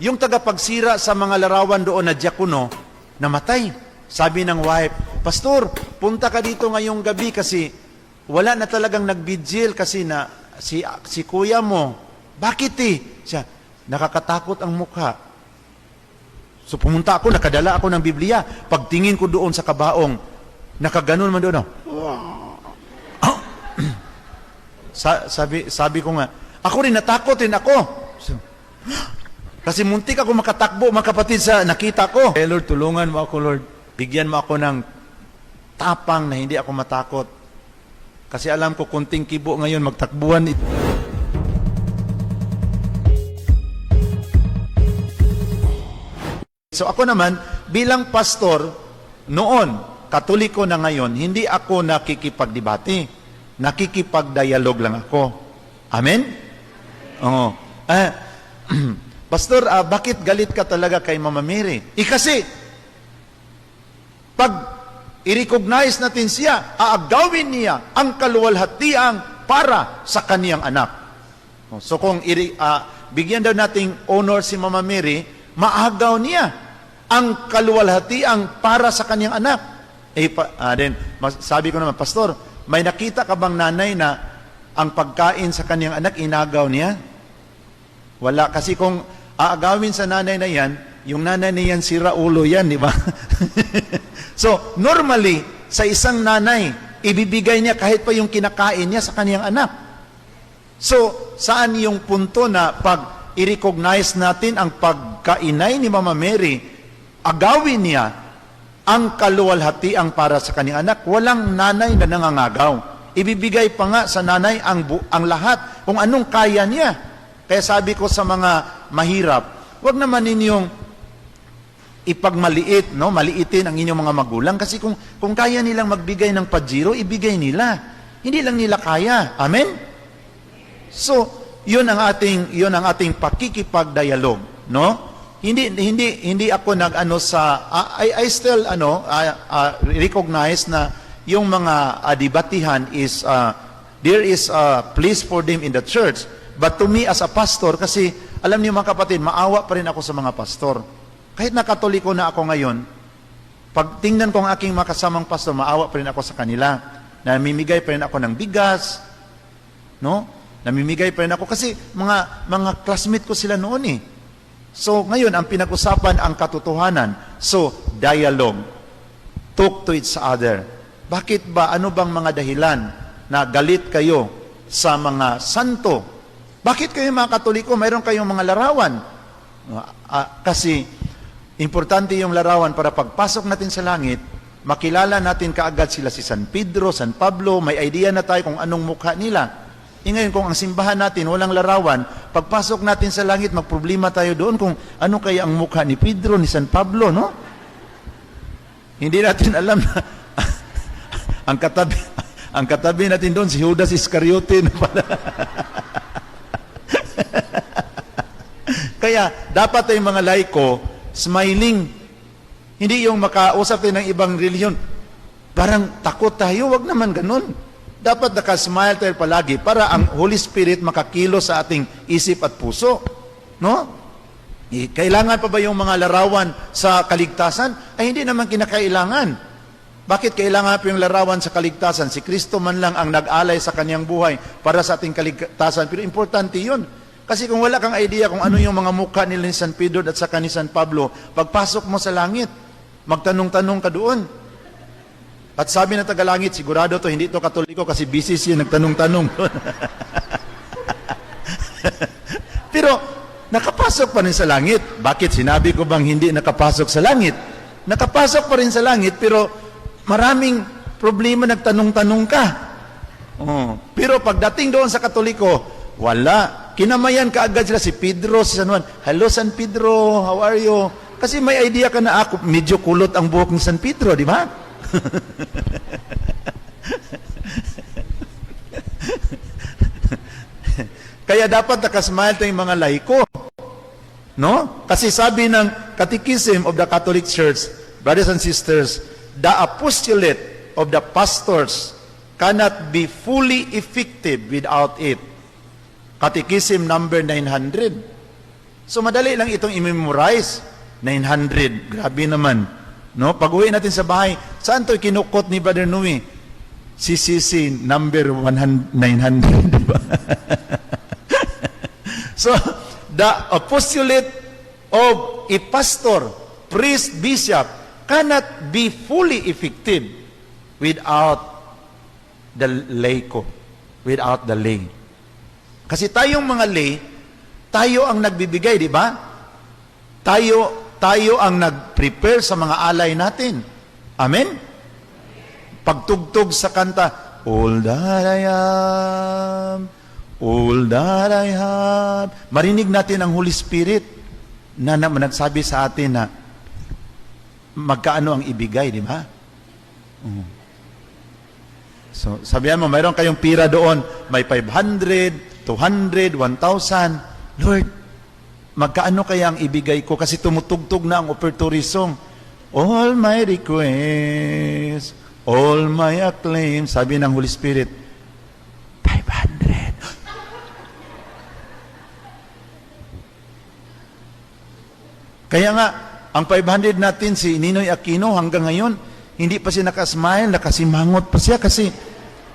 yung tagapagsira sa mga larawan doon na diakono, namatay. Sabi ng wife, Pastor, punta ka dito ngayong gabi kasi wala na talagang nagbigil kasi na si kuya mo. Bakit Siya, nakakatakot ang mukha. So pumunta ako, nakadala ako ng Biblia. Pagtingin ko doon sa kabaong, nakaganon man doon. Sabi ko nga, ako rin, natakot rin ako. So, kasi muntik ako makatakbo, mga kapatid, sa nakita ko. Lord, tulungan mo ako, Lord. Bigyan mo ako ng tapang na hindi ako matakot. Kasi alam ko, kunting kibo ngayon, magtakbuhan ito. So ako naman, bilang pastor, noon, Katoliko na ngayon, hindi ako nakikipagdebate. Nakikipagdialog lang ako. Amen? Oo. Pastor, bakit galit ka talaga kay Mama Mary? Kasi, pag i-recognize natin siya, aagawin niya ang kaluwalhatiang para sa kaniyang anak. So kung bigyan daw nating honor si Mama Mary, maagaw niya ang kaluwalhatiang para sa kaniyang anak. Sabi ko naman, Pastor, may nakita ka bang nanay na ang pagkain sa kaniyang anak inagaw niya? Wala. Kasi kung aagawin sa nanay na yan, yung nanay na yan, sira ulo yan, di ba? So, normally, sa isang nanay, ibibigay niya kahit pa yung kinakain niya sa kaniyang anak. So, saan yung punto na pag i-recognize natin ang pagkainay ni Mama Mary, agawin niya ang kaluwalhatiang para sa kaniyang anak? Walang nanay na nangangagaw. Ibibigay pa nga sa nanay ang lahat, kung anong kaya niya. Kaya sabi ko sa mga mahirap, wag naman ninyong ipagmaliit, no? Maliitin ang inyong mga magulang. Kasi kung kaya nilang magbigay ng pajiro, ibigay nila. Hindi lang nila kaya. Amen? So, yun ang ating pakikipagdialog, no? Hindi ako I still recognize na yung mga debatihan is there is a place for them in the church. But to me as a pastor, kasi alam niyo mga kapatid, maawa pa rin ako sa mga pastor. Kahit na Katoliko na ako ngayon, pag tingnan ko ang aking makasamang pastor, maawa pa rin ako sa kanila. Namimigay pa rin ako ng bigas, no? Namimigay pa rin ako kasi mga classmate ko sila noon eh. So ngayon, ang pinag-usapan ang katotohanan. So, dialogue. Talk to each other. Bakit ba? Ano bang mga dahilan na galit kayo sa mga santo? Bakit kayo mga Katoliko, mayroon kayong mga larawan? Kasi, importante yung larawan para pagpasok natin sa langit, makilala natin kaagad sila si San Pedro, San Pablo, may idea na tayo kung anong mukha nila. Ngayon, kung ang simbahan natin walang larawan, pagpasok natin sa langit, magproblema tayo doon kung ano kaya ang mukha ni Pedro, ni San Pablo, no? Hindi natin alam na ang katabi natin doon, si Judas Iscariote. Kaya, dapat tayong mga laiko, smiling. Hindi yung makausap tayo ng ibang reliyon. Parang takot tayo, wag naman ganun. Dapat nakasmile tayo palagi para ang Holy Spirit makakilo sa ating isip at puso. No? Kailangan pa ba yung mga larawan sa kaligtasan? Ay hindi naman kinakailangan. Bakit kailangan pa yung larawan sa kaligtasan? Si Kristo man lang ang nag-alay sa kanyang buhay para sa ating kaligtasan. Pero importante yun. Kasi kung wala kang idea kung ano yung mga mukha nila ni San Pedro at saka ni San Pablo, pagpasok mo sa langit, magtanong-tanong ka doon. At sabi ng tagalangit, sigurado to, hindi to Katoliko kasi busy siya nagtanong-tanong. Pero, nakapasok pa rin sa langit. Bakit? Sinabi ko bang hindi nakapasok sa langit? Nakapasok pa rin sa langit, pero maraming problema nagtanong-tanong ka. Pero pagdating doon sa Katoliko, wala. Kinamayan kaagad sila si Pedro, si San Juan. Hello, San Pedro, how are you? Kasi may idea ka na ako, medyo kulot ang buhok ni San Pedro, di ba? Kaya dapat nakasmile tayong mga laiko. No? Kasi sabi ng Catechism of the Catholic Church, brothers and sisters, the apostolate of the pastors cannot be fully effective without it. Catechism number 900. So madali lang itong i-memorize. 900, grabe naman. No? Pag-uwi natin sa bahay, saan to kinukot ni Brother Nui? CCC number 900, di ba? So, the apostolate of a pastor, priest, bishop cannot be fully effective without the laiko, without the lay. Kasi tayong mga lay, tayo ang nagbibigay, di ba? Tayo ang nag-prepare sa mga alay natin. Amen? Pagtugtog sa kanta, all that I am, all that I have. Marinig natin ang Holy Spirit na nagsabi sa atin na magkaano ang ibigay, di ba? So, sabihan mo, mayroon kayong pira doon, may 500, 200, 1,000. Lord, magkaano kaya ang ibigay ko? Kasi tumutugtog na ang offertory song. All my requests, all my acclaim, sabi ng Holy Spirit, 500. Kaya nga, ang 500 natin, si Ninoy Aquino, hanggang ngayon, hindi pa siya nakasmile, nakasimangot pa siya kasi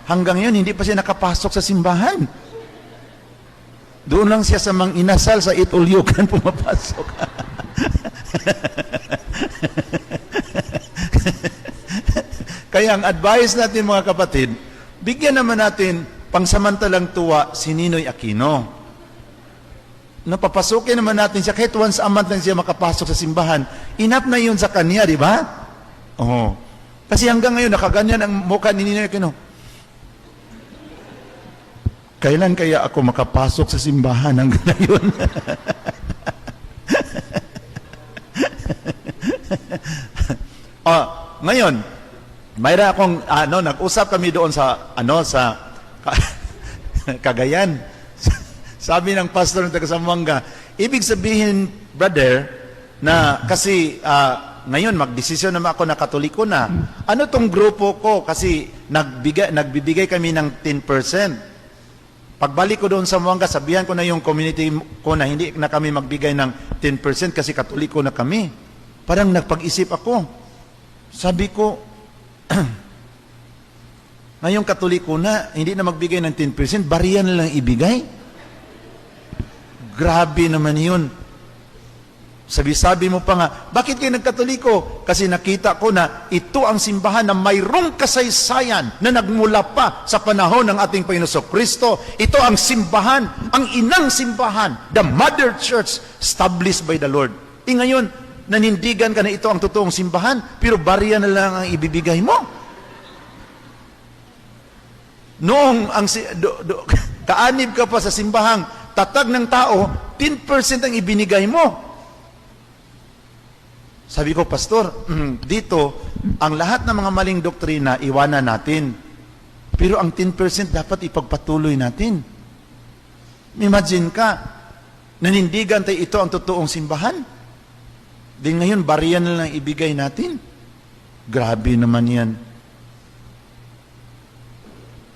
hanggang ngayon, hindi pa siya nakapasok sa simbahan. Doon lang siya sa mga inasal sa Itulyukan pumapasok. Kaya ang advice natin mga kapatid, bigyan naman natin pangsamantalang tuwa si Ninoy Aquino. Napapasukin naman natin siya, kahit once a month lang siya makapasok sa simbahan, enough na yun sa kanya, di ba? Oo. Kasi hanggang ngayon, nakaganyan ang mukha ni Ninoy Aquino. Kailan kaya ako makapasok sa simbahan hanggang ngayon? Ngayon, mayroon akong, nag-usap kami doon sa, Cagayan. Sabi ng pastor ng taga Zamboanga, ibig sabihin, brother, na kasi ngayon magdesisyon naman ako na Katoliko na. Ano tong grupo ko? Kasi nagbibigay kami ng 10%. Pagbalik ko doon sa Zamboanga, sabihan ko na yung community ko na hindi na kami magbigay ng 10% kasi Katoliko na kami. Parang nagpag-isip ako. Sabi ko, ngayong Katoliko na, hindi na magbigay ng 10%, bariya na lang ibigay. Grabe naman yun. Sabi-sabi mo pa nga, bakit kayo nagkatoliko? Kasi nakita ko na ito ang simbahan na mayroong kasaysayan na nagmula pa sa panahon ng ating Panginoon Kristo. Ito ang simbahan, ang inang simbahan, the Mother Church, established by the Lord. Ngayon, nanindigan ka na ito ang totoong simbahan, pero bariya na lang ang ibibigay mo. Noong kaanib ka pa sa simbahang tatag ng tao, 10% ang ibinigay mo. Sabi ko, Pastor, dito, ang lahat ng mga maling doktrina, iwanan natin. Pero ang 10% dapat ipagpatuloy natin. Imagine ka, nanindigan tayo ito ang totoong simbahan. Di ngayon, bariyan na lang ibigay natin. Grabe naman yan.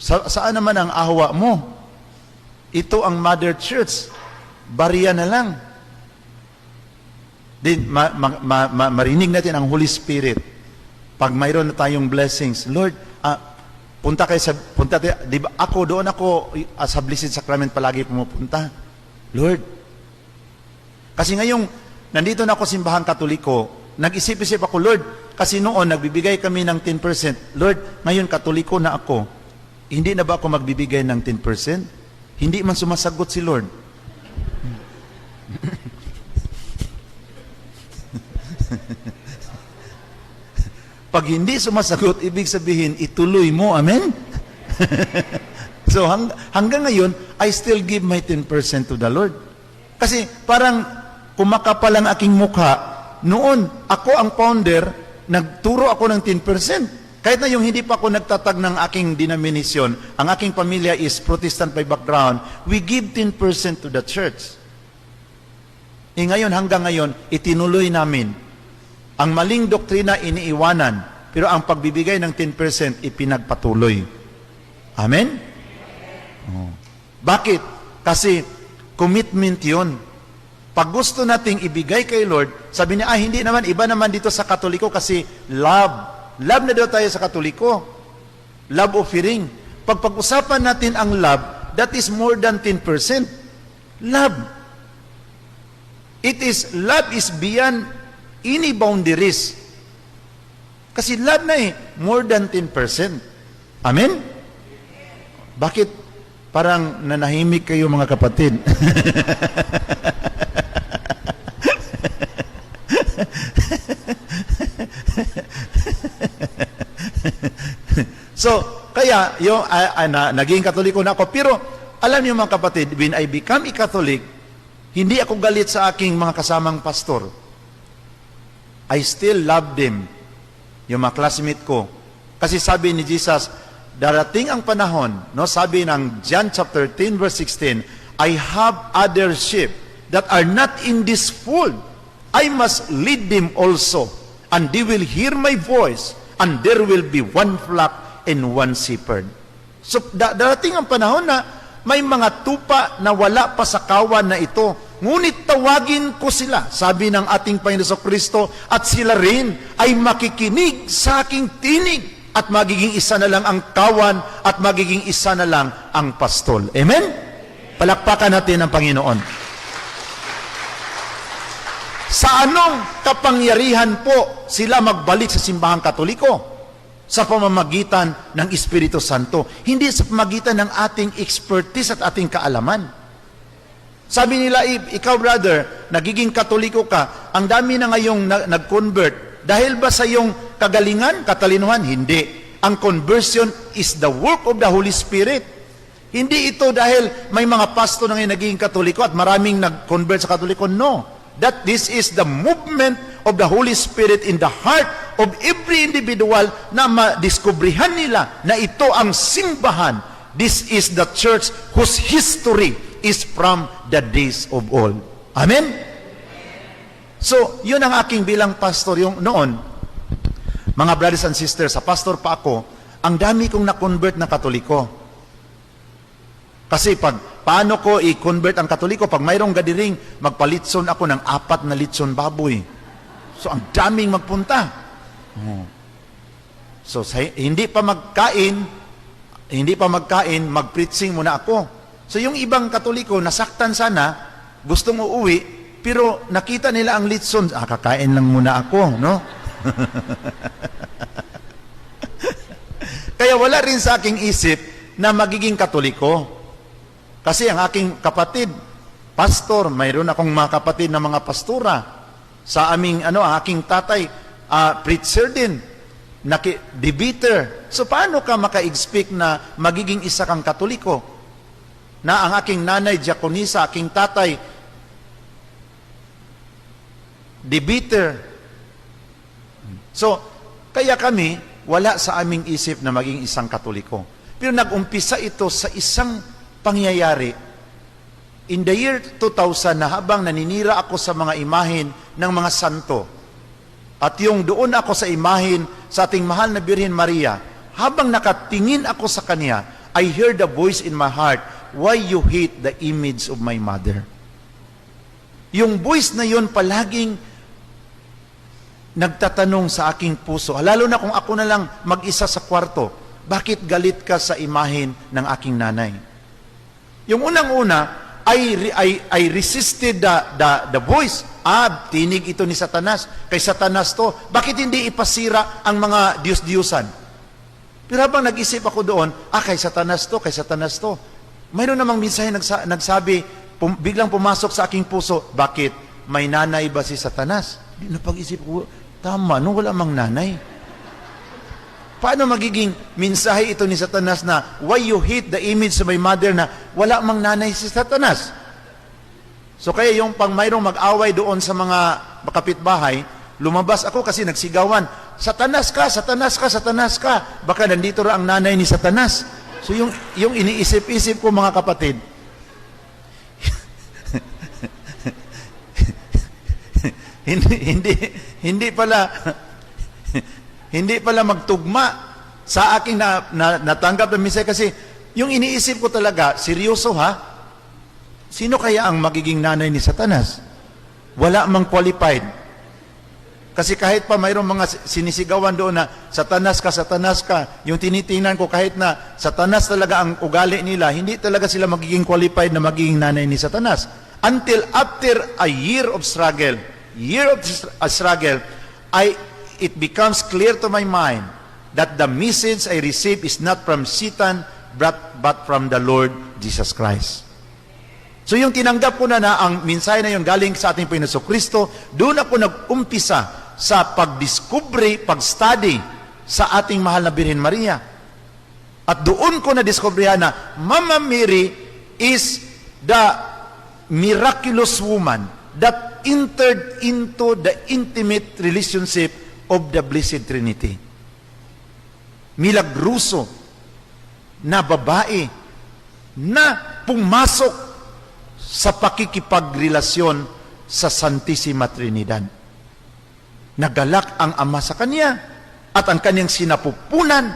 Saan naman ang awa mo? Ito ang Mother Church. Bariya na lang. Then, marinig natin ang Holy Spirit. Pag mayroon na tayong blessings, Lord, punta tayo, di ba, doon ako sa Blessed Sacrament palagi pumupunta. Lord, kasi ngayong, nandito na ako simbahang Katoliko, nag-isip-isip ako, Lord, kasi noon, nagbibigay kami ng 10%. Lord, ngayon Katoliko na ako, hindi na ba ako magbibigay ng 10%? Hindi man sumasagot si Lord. Pag hindi sumasagot, ibig sabihin, ituloy mo. Amen? So, hanggang ngayon, I still give my 10% to the Lord. Kasi parang kumakapal ang aking mukha. Noon, ako ang founder, nagturo ako ng 10%. Kahit na yung hindi pa ako nagtatag ng aking denomination, ang aking pamilya is Protestant by background, we give 10% to the church. Ngayon, hanggang ngayon, itinuloy namin. Ang maling doktrina iniiwanan, pero ang pagbibigay ng 10% ipinagpatuloy. Amen? Oh. Bakit? Kasi commitment yun. Pag gusto nating ibigay kay Lord, sabi niya, hindi naman, iba naman dito sa Katoliko kasi love. Love na daw tayo sa Katoliko. Love offering. Pag pag-usapan natin ang love, that is more than 10%. Love. Love is beyond any boundaries. Kasi love na more than 10%. Amen? Bakit parang nanahimik kayo mga kapatid? So, kaya, naging Katoliko na ako. Pero, alam niyo mga kapatid, when I become a Catholic, hindi ako galit sa aking mga kasamang pastor. I still love them. Yung mga classmate ko. Kasi sabi ni Jesus, darating ang panahon, no, sabi ng John chapter 10 verse 16, I have other sheep that are not in this fold. I must lead them also, and they will hear my voice, and there will be one flock and one shepherd. So, darating ang panahon na may mga tupa na wala pa sa kawan na ito. Ngunit tawagin ko sila, sabi ng ating Panginoon Kristo, at sila rin ay makikinig sa aking tinig, at magiging isa na lang ang kawan, at magiging isa na lang ang pastol. Amen? Palakpakan natin ang Panginoon. Sa anong kapangyarihan po sila magbalik sa simbahang Katoliko? Sa pamamagitan ng Espiritu Santo. Hindi sa pamamagitan ng ating expertise at ating kaalaman. Sabi nila, ikaw brother, nagiging Katoliko ka, ang dami na ngayong nag-convert. Dahil ba sa iyong kagalingan, katalinuhan? Hindi. Ang conversion is the work of the Holy Spirit. Hindi ito dahil may mga pasto na ngayon nagiging Katoliko at maraming nag-convert sa Katoliko. No. That this is the movement of the Holy Spirit in the heart of every individual na madiskubrihan nila na ito ang simbahan. This is the church whose history is from the days of old. Amen? So, yun ang aking bilang pastor yung noon. Mga brothers and sisters, sa pastor pa ako, ang dami kong na-convert na Katoliko. Kasi paano ko i-convert ang Katoliko? Pag mayroong gadiring, magpalitson ako ng 4 na litson baboy. So, ang daming magpunta. So, hindi pa magkain, mag-preaching muna ako. So, yung ibang Katoliko, nasaktan sana, gustong uuwi, pero nakita nila ang litson, kakain lang muna ako, no? Kaya wala rin sa aking isip na magiging Katoliko. Kasi ang aking kapatid, pastor, mayroon akong mga kapatid na mga pastura. Sa aming, ang aking tatay, preacher din, debater. So, paano ka maka-expect na magiging isa kang Katoliko? Na ang aking nanay, diakonisa, aking tatay, debater. So, kaya kami, wala sa aming isip na maging isang Katoliko. Pero nag-umpisa ito sa isang pangyayari. In the year 2000 na habang naninira ako sa mga imahin ng mga santo, at yung doon ako sa imahin sa ating mahal na Birhen Maria, habang nakatingin ako sa kanya, I heard a voice in my heart, why you hate the image of my mother? Yung voice na yun palaging nagtatanong sa aking puso, lalo na kung ako na lang mag-isa sa kwarto, bakit galit ka sa imahin ng aking nanay? Yung unang-una, I resisted the voice. Tinig ito ni Satanas. Kay Satanas to. Bakit hindi ipasira ang mga Diyos-Diyusan? Pero habang nag-isip ako doon, kay Satanas to, kay Satanas to. Mayroon namang minsan nagsabi, biglang pumasok sa aking puso, bakit? May nanay ba si Satanas? Napag-isip ko, tama, no, wala mang nanay. Paano magiging mensahe ito ni Satanas na why you hate the image of my mother na wala mang nanay si Satanas? So kaya yung pang mayroong mag-away doon sa mga kapitbahay, lumabas ako kasi nagsigawan, Satanas ka, Satanas ka, Satanas ka. Baka nandito ra ang nanay ni Satanas. So yung iniisip-isip ko mga kapatid, hindi pala magtugma sa aking natanggap na mensahe kasi yung iniisip ko talaga, seryoso ha? Sino kaya ang magiging nanay ni Satanas? wala mang qualified. Kasi kahit pa mayroong mga sinisigawan doon na satanas ka, yung tinitingnan ko kahit na satanas talaga ang ugali nila, hindi talaga sila magiging qualified na magiging nanay ni satanas. Until after a year of struggle, it becomes clear to my mind that the message I receive is not from Satan, but from the Lord Jesus Christ. So yung tinanggap ko na ang mensahe na yung galing sa ating Panginoon Kristo, doon ako nag-umpisa sa pag-discovery, pag-study sa ating mahal na Birhen Maria. At doon ko na-discoveryhan na Mama Mary is the miraculous woman that entered into the intimate relationship of the Blessed Trinity. Milagruso na babae na pumasok sa pakikipagrelasyon sa Santissima Trinidad. Nagalak ang Ama sa kanya at ang kanyang sinapupunan,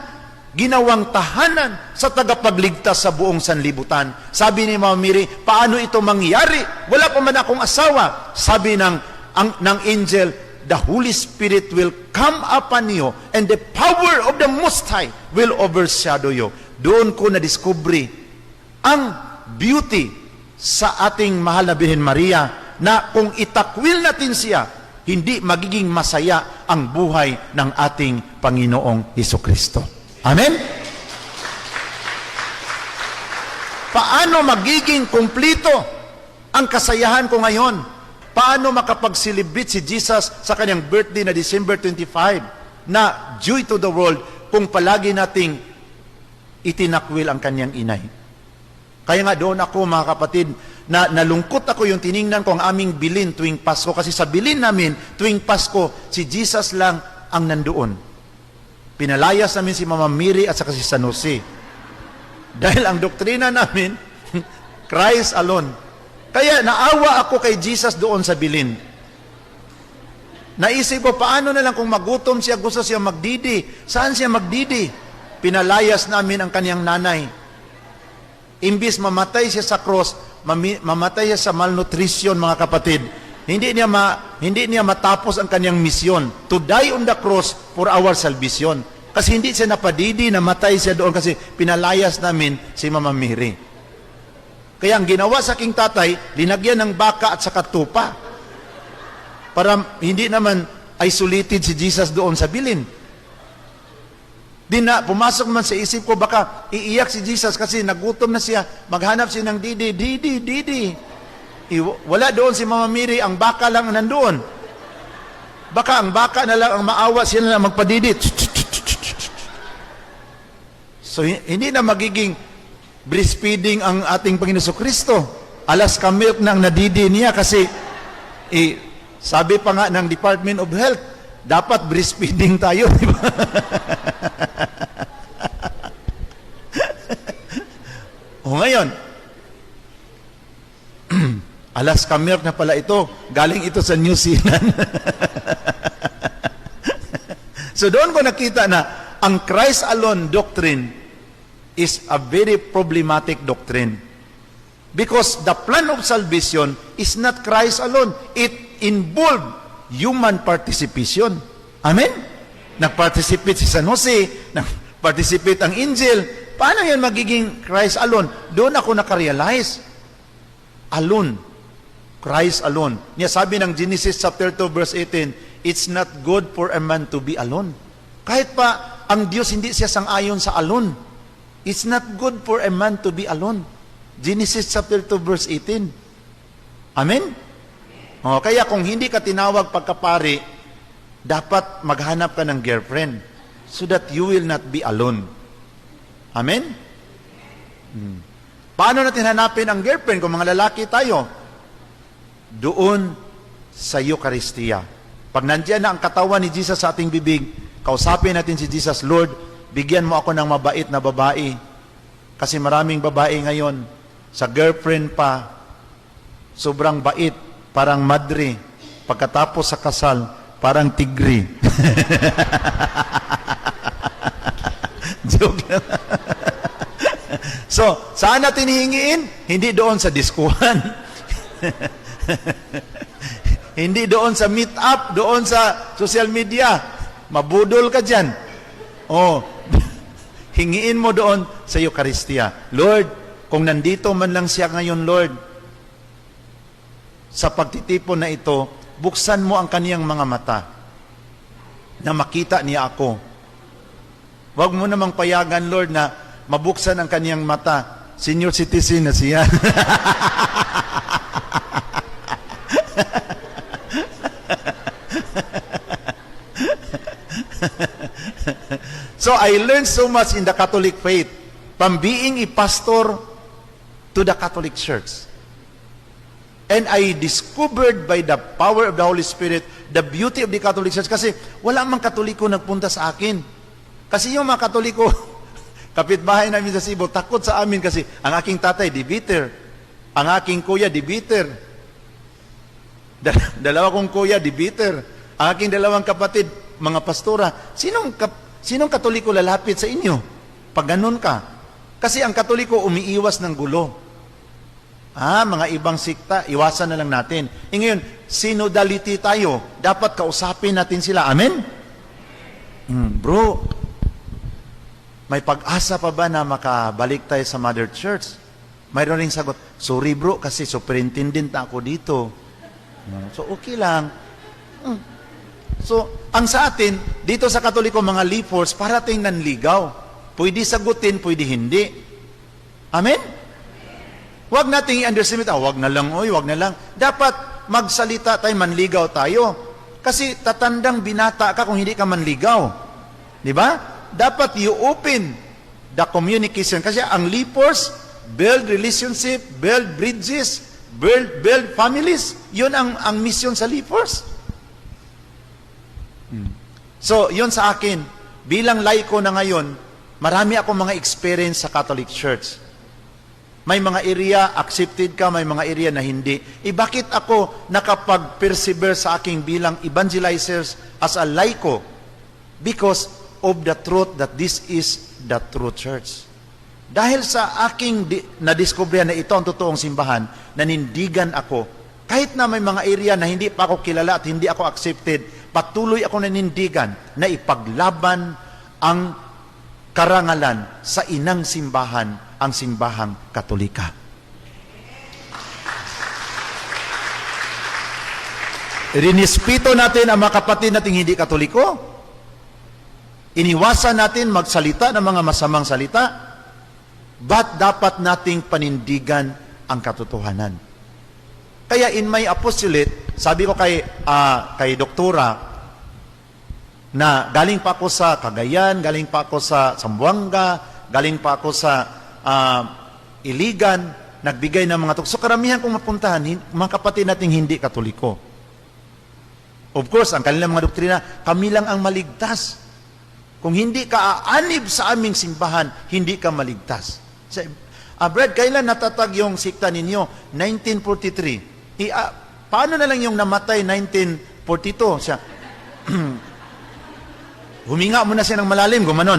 ginawang tahanan sa tagapagligtas sa buong sanlibutan. Sabi ni Mama Mary, paano ito mangyari? Wala pa man akong asawa. Sabi ng angel, the Holy Spirit will come upon you and the power of the Most High will overshadow you. Doon ko na-discovery ang beauty sa ating mahal na Birhen Maria na kung itakwil natin siya, hindi magiging masaya ang buhay ng ating Panginoong Hesukristo. Amen? Paano magiging kumplito ang kasayahan ko ngayon? Paano makapag-celebrate si Jesus sa kanyang birthday na December 25 na joy to the world kung palagi nating itinakwil ang kanyang inay? Kaya nga doon ako, mga kapatid, na nalungkot ako yung tiningnan ko ang aming bilin tuwing Pasko. Kasi sa bilin namin, tuwing Pasko, si Jesus lang ang nandoon. Pinalayas namin si Mama Mary at saka si San Jose. Dahil ang doktrina namin, Christ alone. Kaya naawa ako kay Jesus doon sa bilin. Naisip ko, paano na lang kung magutom siya, gusto siya magdidi. Saan siya magdidi? Pinalayas namin ang kanyang nanay. Imbis mamatay siya sa cross, mamatay siya sa malnutrition, mga kapatid. Hindi niya matapos ang kanyang misyon to die on the cross for our salvation. Kasi hindi siya napadidi, namatay siya doon kasi pinalayas namin si Mama Mary. Kaya ang ginawa sa aking tatay, linagyan ng baka at saka tupa. Para hindi naman isolated si Jesus doon sa bilin. Pumasok man sa isip ko, baka iiyak si Jesus kasi nagutom na siya, maghanap siya ng didi. Wala doon si Mama Mary, ang baka lang nandoon. Baka ang baka na lang ang maawa, siya na lang magpadidi. So, hindi na magiging breastfeeding ang ating Panginoon Kristo. Alas kamilk na ang nadidi niya kasi sabi pa nga ng Department of Health, dapat breastfeeding tayo, di ba? O ngayon, Alaska milk na pala ito. Galing ito sa New Zealand. So doon ko nakita na ang Christ alone doctrine is a very problematic doctrine. Because the plan of salvation is not Christ alone. It involved human participation. Amen? Nag-participate si San Jose, nag-participate ang angel. Paano yan magiging Christ alone? Doon ako nakarealize. Alone. Christ alone. Niya sabi ng Genesis chapter 2 verse 18, it's not good for a man to be alone. Kahit pa ang Diyos hindi siya sang-ayon sa alone. It's not good for a man to be alone. Genesis chapter 2 verse 18. Amen? O, kaya kung hindi ka tinawag pagkapari, dapat maghanap ka ng girlfriend so that you will not be alone. Amen? Paano natin hanapin ang girlfriend kung mga lalaki tayo? Doon sa Eucharistia. Pag nandiyan na ang katawan ni Jesus sa ating bibig, kausapin natin si Jesus, Lord, bigyan mo ako ng mabait na babae. Kasi maraming babae ngayon, sa girlfriend pa, sobrang bait, parang madre. Pagkatapos sa kasal, parang tigri. Joke lang. So, saan natin hihingiin? Hindi doon sa diskuhan. Hindi doon sa meet up, doon sa social media. Mabudol ka dyan. Oh, hingiin mo doon sa Eucharistia. Lord, kung nandito man lang siya ngayon, Lord, sa pagtitipon na ito, buksan mo ang kaniyang mga mata na makita niya ako. Huwag mo namang payagan, Lord, na mabuksan ang kaniyang mata. Senior citizen na siya. So I learned so much in the Catholic faith from being a pastor to the Catholic Church. And I discovered by the power of the Holy Spirit the beauty of the Catholic Church. Kasi wala mang Katoliko nagpunta sa akin. Kasi yung mga Katoliko, kapitbahay namin sa Cebu, takot sa amin kasi ang aking tatay, di bitter. Ang aking kuya, di bitter. Dalawa kong kuya, di bitter. Ang aking dalawang kapatid, mga pastora. Sinong Katoliko lalapit sa inyo? Pag ganun ka. Kasi ang Katoliko umiiwas ng gulo. Mga ibang sikta, iwasan na lang natin. Ngayon, synodality tayo. Dapat kausapin natin sila. Amen? Bro, may pag-asa pa ba na makabalik tayo sa Mother Church? Mayroon ring sagot, sorry bro, kasi superintendent na ako dito. So, okay lang. So, ang sa atin, dito sa Katoliko, mga leapers, parating nanligaw. Pwede sagutin, pwede hindi. Amen? Huwag nating i-underestimate, wag na lang, wag na lang. Dapat magsalita tayo, manligaw tayo. Kasi tatandang binata ka kung hindi ka manligaw. Di ba? Dapat you open the communication. Kasi ang leapers, build relationship, build bridges, build families. Yun ang mission sa leapers. So, yun sa akin, bilang laiko na ngayon, marami akong mga experience sa Catholic Church. May mga area, accepted ka, may mga area na hindi. Bakit ako nakapag-persevere sa aking bilang evangelizers as a laiko? Because of the truth that this is the true church. Dahil sa aking nadiskubrihan na ito ang totoong simbahan, nanindigan ako. Kahit na may mga area na hindi pa ako kilala at hindi ako accepted, patuloy ako nanindigan na ipaglaban ang karangalan sa inang simbahan, ang simbahang Katolika. Rinispeto natin ang mga kapatid nating hindi Katoliko. Iniwasan natin magsalita ng mga masamang salita. But dapat nating panindigan ang katotohanan. Kaya in my apostolate, sabi ko kay doktora, na galing pa ako sa Cagayan, galing pa ako sa Zamboanga, galing pa ako sa Iligan, nagbigay ng mga So karamihan kong mapuntahan, mga kapatid nating hindi Katoliko. Of course, ang kanilang mga doktrina, kami lang ang maligtas. Kung hindi ka aanib sa aming simbahan, hindi ka maligtas. Brad, kailan natatag yung sikta ninyo? 1943. Paano na lang yung namatay 1942? Siya, huminga muna siya ng malalim, gumanon.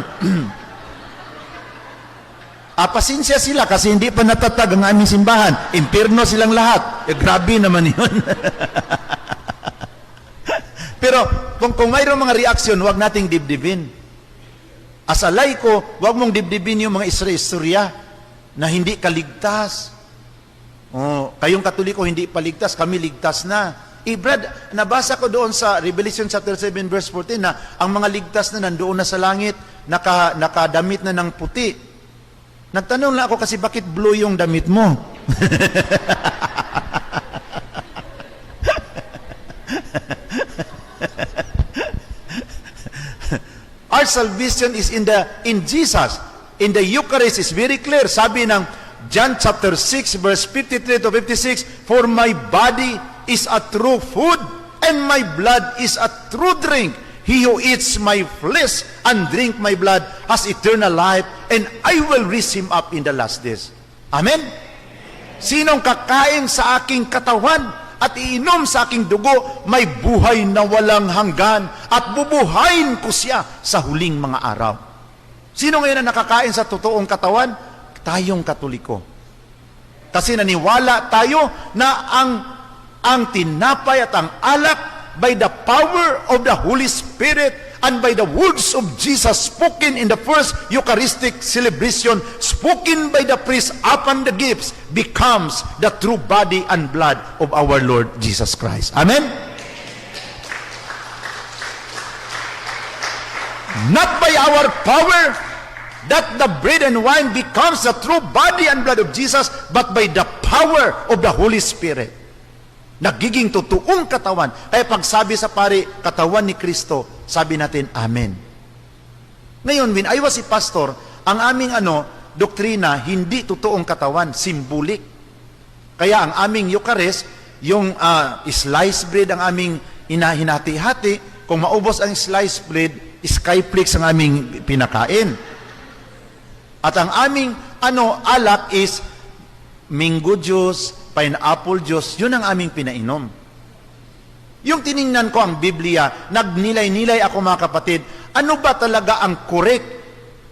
Pasensya sila kasi hindi pa natatag ang aming simbahan. Impierno silang lahat. Grabe naman yun. Pero kung mayroong mga reaksyon, huwag nating dibdibin. As a laiko, huwag mong dibdibin yung mga istorya na hindi kaligtas. Kayong Katoliko hindi paligtas, kami ligtas na. Brad, nabasa ko doon sa Revelation chapter 7 verse 14 na ang mga ligtas na nandoon na sa langit, nakadamit na ng puti. Nagtanong lang ako kasi bakit blue yung damit mo? Our salvation is in Jesus. In the Eucharist is very clear. Sabi ng John chapter 6 verse 53 to 56, for my body is a true food and my blood is a true drink. He who eats my flesh and drink my blood has eternal life, and I will raise him up in the last days. Amen? Sinong kakain sa aking katawan at iinom sa aking dugo, may buhay na walang hanggan, at bubuhayin ko siya sa huling mga araw. Sino ngayon na nakakain sa totoong katawan? Tayong Katoliko. Kasi naniwala tayo na ang ang tinapay at ang alak by the power of the Holy Spirit and by the words of Jesus spoken in the first Eucharistic celebration, spoken by the priest upon the gifts, becomes the true body and blood of our Lord Jesus Christ. Amen? Not by our power that the bread and wine becomes the true body and blood of Jesus, but by the power of the Holy Spirit. Nagiging totoong katawan. Kaya pagsabi sa pari, katawan ni Kristo, sabi natin, Amen. Ngayon, when I was a pastor, ang aming doktrina, hindi totoong katawan, symbolic. Kaya ang aming Eucharist, yung sliced bread ang aming hinati-hati, kung maubos ang sliced bread, skyflakes ang aming pinakain. At ang aming alak is mango juice, pineapple juice, yun ang aming pinainom. Yung tiningnan ko ang Biblia, nagnilay-nilay ako mga kapatid, ano ba talaga ang correct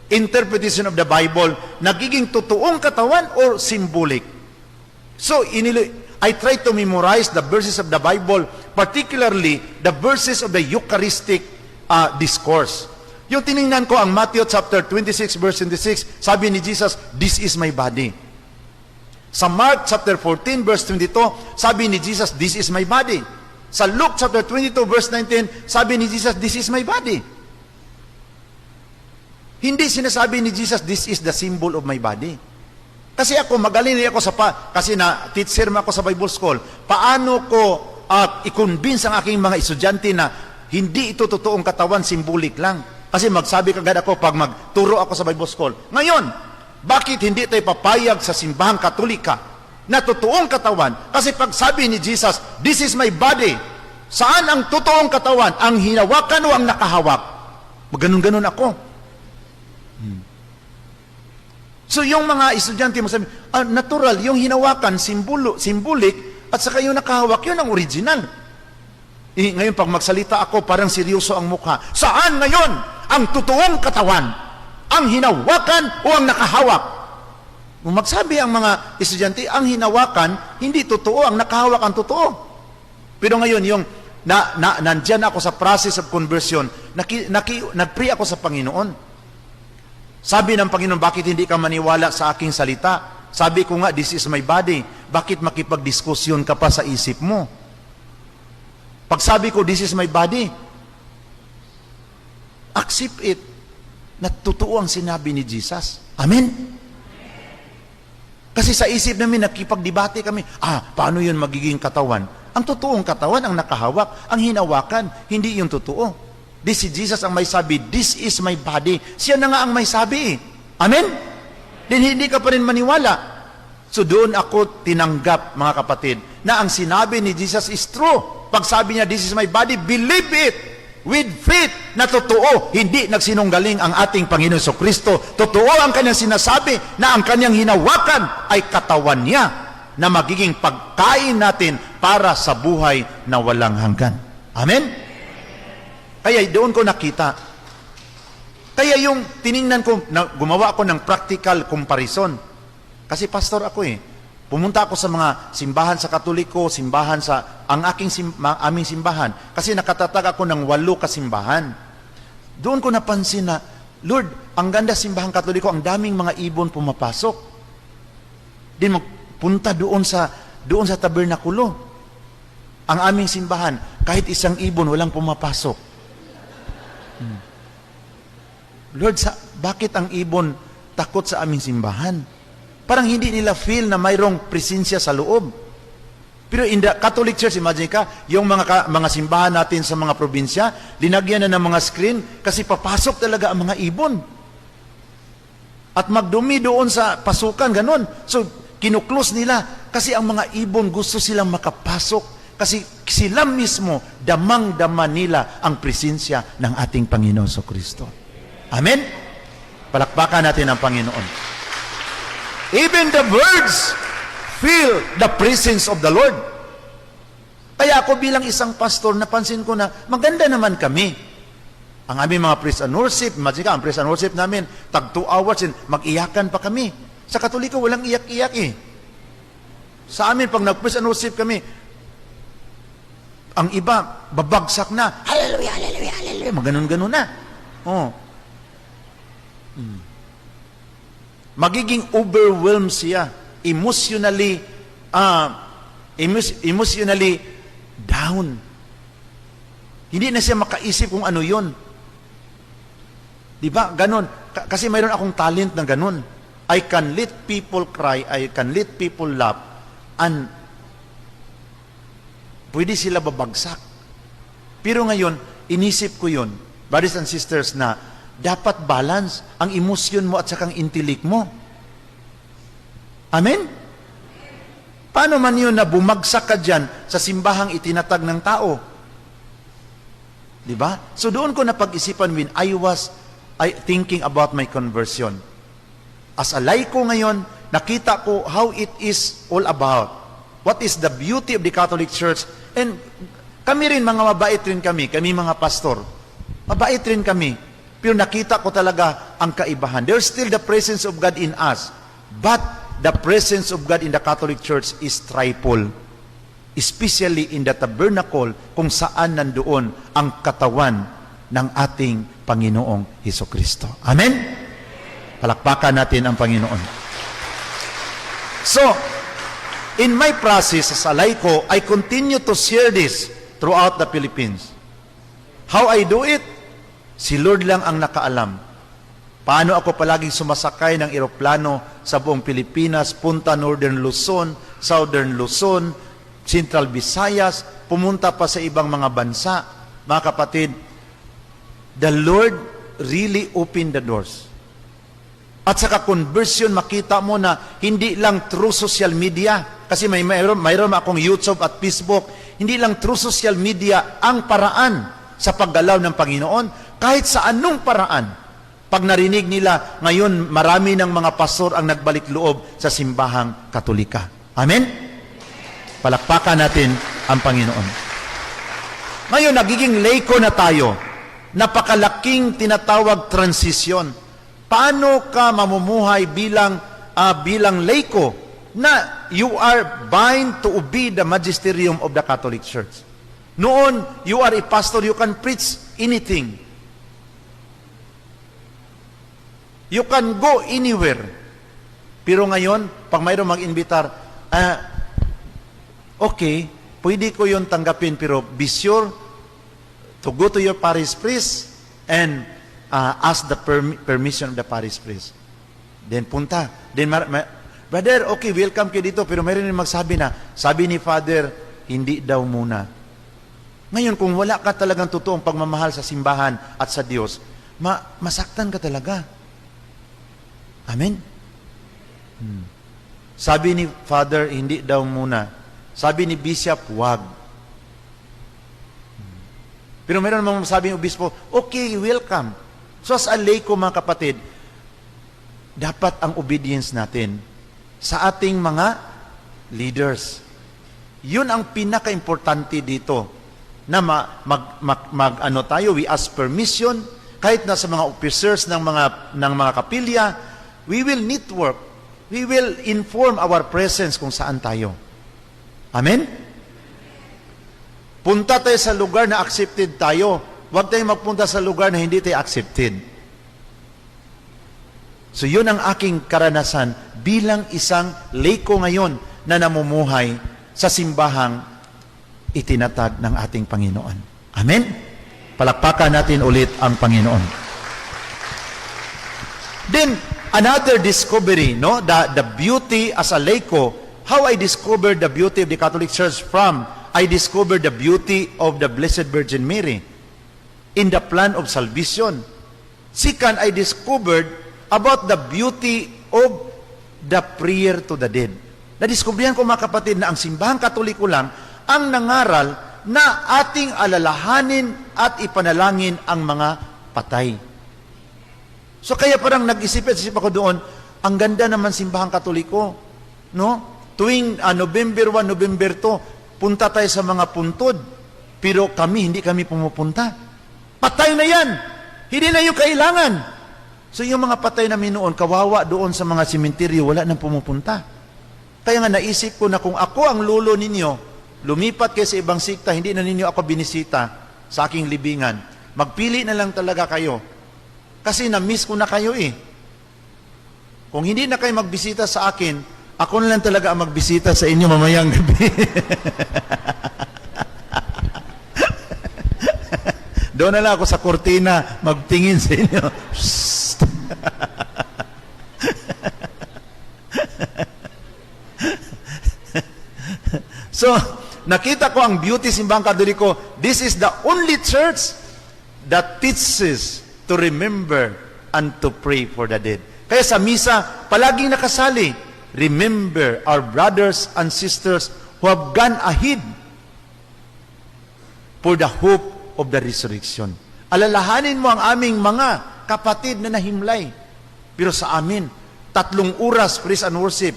interpretation of the Bible? Nagiging totoong katawan or symbolic? So, I try to memorize the verses of the Bible, particularly the verses of the Eucharistic discourse. Yung tiningnan ko ang Matthew chapter 26 verse 26, sabi ni Jesus, "This is my body." Sa Mark chapter 14 verse 22, sabi ni Jesus, "This is my body." Sa Luke chapter 22 verse 19, sabi ni Jesus, "This is my body." Hindi sinasabi ni Jesus, "This is the symbol of my body." Kasi ako, magaling ako kasi teacher mo ako sa Bible School, paano ko i-convince ang aking mga estudyante na hindi ito totoong katawan, symbolic lang. Kasi magsabi kagad ako pag magturo ako sa Bible School. Ngayon, bakit hindi tayo papayag sa simbahang Katolika na totoong katawan? Kasi pag sabi ni Jesus, "This is my body," saan ang totoong katawan? Ang hinawakan o ang nakahawak? Maganon-ganon ako. So yung mga estudyante mo sabi, natural, yung hinawakan, symbolic, at saka yung nakahawak, yun ang original. Ngayon, pag magsalita ako, parang seryoso ang mukha. Saan ngayon ang totoong katawan? Ang hinawakan o ang nakahawak? Kung magsabi ang mga estudyante, ang hinawakan, hindi totoo, ang nakahawak ang totoo. Pero ngayon, yung nandyan ako sa process of conversion, nag-pray ako sa Panginoon. Sabi ng Panginoon, bakit hindi ka maniwala sa aking salita? Sabi ko nga, this is my body. Bakit makipagdiskusyon ka pa sa isip mo? Pag sabi ko, this is my body, accept it na totoo ang sinabi ni Jesus. Amen? Kasi sa isip namin, nakipagdebate kami, paano yun magiging katawan? Ang totoong katawan, ang nakahawak, ang hinawakan, hindi yung totoo. This is Jesus ang may sabi, this is my body. Siya na nga ang may sabi. Amen? Then hindi ka pa rin maniwala. So doon ako tinanggap, mga kapatid, na ang sinabi ni Jesus is true. Pag sabi niya, this is my body, believe it with faith na totoo. Hindi nagsinunggaling ang ating Panginoon Kristo. Totoo ang kanyang sinasabi na ang kanyang hinawakan ay katawan niya na magiging pagkain natin para sa buhay na walang hanggan. Amen? Kaya doon ko nakita. Kaya yung tiningnan ko, gumawa ako ng practical comparison. Kasi pastor ako Pumunta ako sa mga simbahan sa Katoliko, simbahan sa aming simbahan. Kasi nakatatag ako ng 8 kasimbahan. Doon ko napansin na, Lord, ang ganda simbahan Katoliko, ang daming mga ibon pumapasok. Din magpunta doon sa tabernakulo. Ang aming simbahan, kahit isang ibon, walang pumapasok. Lord, bakit ang ibon takot sa aming simbahan? Parang hindi nila feel na mayroong presensya sa loob. Pero in the Catholic Church, imagine ka, yung mga simbahan natin sa mga probinsya, linagyan na ng mga screen kasi papasok talaga ang mga ibon. At magdumi doon sa pasukan, ganun. So, kinuklose nila kasi ang mga ibon gusto silang makapasok kasi sila mismo, damang-dama nila ang presensya ng ating Panginoon Kristo. Amen? Palakpakan natin ang Panginoon. Even the birds feel the presence of the Lord. Kaya ako bilang isang pastor, napansin ko na maganda naman kami. Ang aming mga praise and worship, imagine ka, ang praise and worship namin, tag 2 hours, mag-iyakan pa kami. Sa Katoliko, walang iyak-iyak Sa amin, pag nag-praise and worship kami, Ang iba, babagsak na. Hallelujah, hallelujah, hallelujah. Maganon-ganon na. Oh. Magiging overwhelmed siya. Emotionally down. Hindi na siya makaisip kung ano yun. Di ba? Ganon. Kasi mayroon akong talent na ganon. I can let people cry, I can let people laugh, and pwede sila babagsak. Pero ngayon, inisip ko yun, brothers and sisters, na dapat balance ang emosyon mo at saka ang intellect mo. Amen? Paano man yun na bumagsak ka dyan sa simbahang itinatag ng tao? Diba? So doon ko napag-isipan when I was thinking about my conversion. As a laiko ngayon, nakita ko how it is all about. What is the beauty of the Catholic Church? And kami rin, mga mabait rin kami mga pastor. Mabait rin kami. Pero nakita ko talaga ang kaibahan. There's still the presence of God in us. But the presence of God in the Catholic Church is triple. Especially in the tabernacle kung saan nandoon ang katawan ng ating Panginoong Hesukristo. Amen? Palakpakan natin ang Panginoon. So, in my process as a laiko, I continue to share this throughout the Philippines. How I do it? Si Lord lang ang nakaalam. Paano ako palaging sumasakay ng eroplano sa buong Pilipinas, punta Northern Luzon, Southern Luzon, Central Visayas, pumunta pa sa ibang mga bansa. Mga kapatid, the Lord really opened the doors. At saka conversion, makita mo na hindi lang through social media, kasi mayroon akong YouTube at Facebook, hindi lang through social media ang paraan sa paggalaw ng Panginoon, kahit sa anong paraan. Pag narinig nila, ngayon marami ng mga pastor ang nagbalik loob sa simbahang Katolika. Amen? Palakpakan natin ang Panginoon. Ngayon, nagiging laiko na tayo. Napakalaking tinatawag transisyon. Paano ka mamumuhay bilang laiko na you are bound to obey the magisterium of the Catholic Church? Noon, you are a pastor, you can preach anything. You can go anywhere. Pero ngayon, pag mayroong mag-invitar, okay, pwede ko yun tanggapin, pero be sure to go to your parish priest and ask the permission of the parish priest. Then punta. Then, brother, okay, welcome kayo dito, pero mayroon rin magsabi na, sabi ni Father, hindi daw muna. Ngayon, kung wala ka talagang totoong pagmamahal sa simbahan at sa Diyos, masaktan ka talaga. Amen? Sabi ni Father, hindi daw muna. Sabi ni Bishop, wag. Pero meron namang sabi ng obispo, okay, welcome. So as a laiko, mga kapatid, dapat ang obedience natin sa ating mga leaders. Yun ang pinaka-importante dito, na we ask permission, kahit na sa mga officers ng mga kapilya, we will network, we will inform our presence kung saan tayo. Amen? Punta tayo sa lugar na accepted tayo. Huwag tayong magpunta sa lugar na hindi tayo accepted. So yun ang aking karanasan bilang isang laiko ngayon na namumuhay sa simbahang itinatag ng ating Panginoon. Amen? Palakpakan natin ulit ang Panginoon. Then, another discovery, no? The beauty as a laiko, how I discovered the beauty of the Catholic Church I discovered the beauty of the Blessed Virgin Mary in the plan of salvation. Second, I discovered about the beauty of the prayer to the dead. Nadiskubrihan ko, mga kapatid, na ang simbahang Katoliko lang ang nangaral na ating alalahanin at ipanalangin ang mga patay. So kaya parang nag-isip ako doon, ang ganda naman simbahang Katoliko, no? Tuwing November 1, November 2, punta tayo sa mga puntod, pero hindi kami pumupunta. Patay na yan! Hindi na yung kailangan. So yung mga patay namin noon, kawawa doon sa mga simenteryo, wala nang pumupunta. Kaya nga naisip ko na kung ako ang lolo ninyo, lumipat kayo sa ibang sikta, hindi na ninyo ako binisita sa aking libingan. Magpili na lang talaga kayo. Kasi na-miss ko na kayo eh. Kung hindi na kayo magbisita sa akin, ako na lang talaga ang magbisita sa inyo mamayang gabi. Doon na lang ako sa kortina, magtingin sa inyo. So, nakita ko ang beauty simbahang Katoliko. This is the only church that teaches to remember and to pray for the dead. Kaya sa misa, palaging nakasali, remember our brothers and sisters who have gone ahead for the hope of the resurrection. Alalahanin mo ang aming mga kapatid na nahimlay. Pero sa amin, 3 oras praise and worship,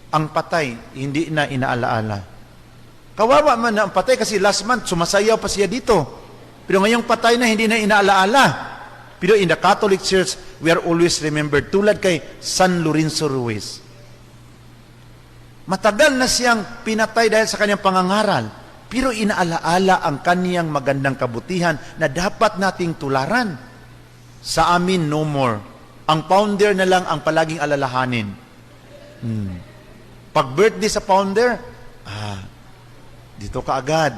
ang patay, hindi na inaalaala. Kawawa man na ang patay kasi last month, sumasayaw pa siya dito. Pero ngayong patay na, hindi na inaalaala. Pero in the Catholic Church, we are always remembered. Tulad kay San Lorenzo Ruiz. Matagal na siyang pinatay dahil sa kanyang pangangaral. Pero inaalaala ang kaniyang magandang kabutihan na dapat nating tularan. Sa amin, no more. Ang founder na lang ang palaging alalahanin. Pag birthday sa founder, dito ka agad.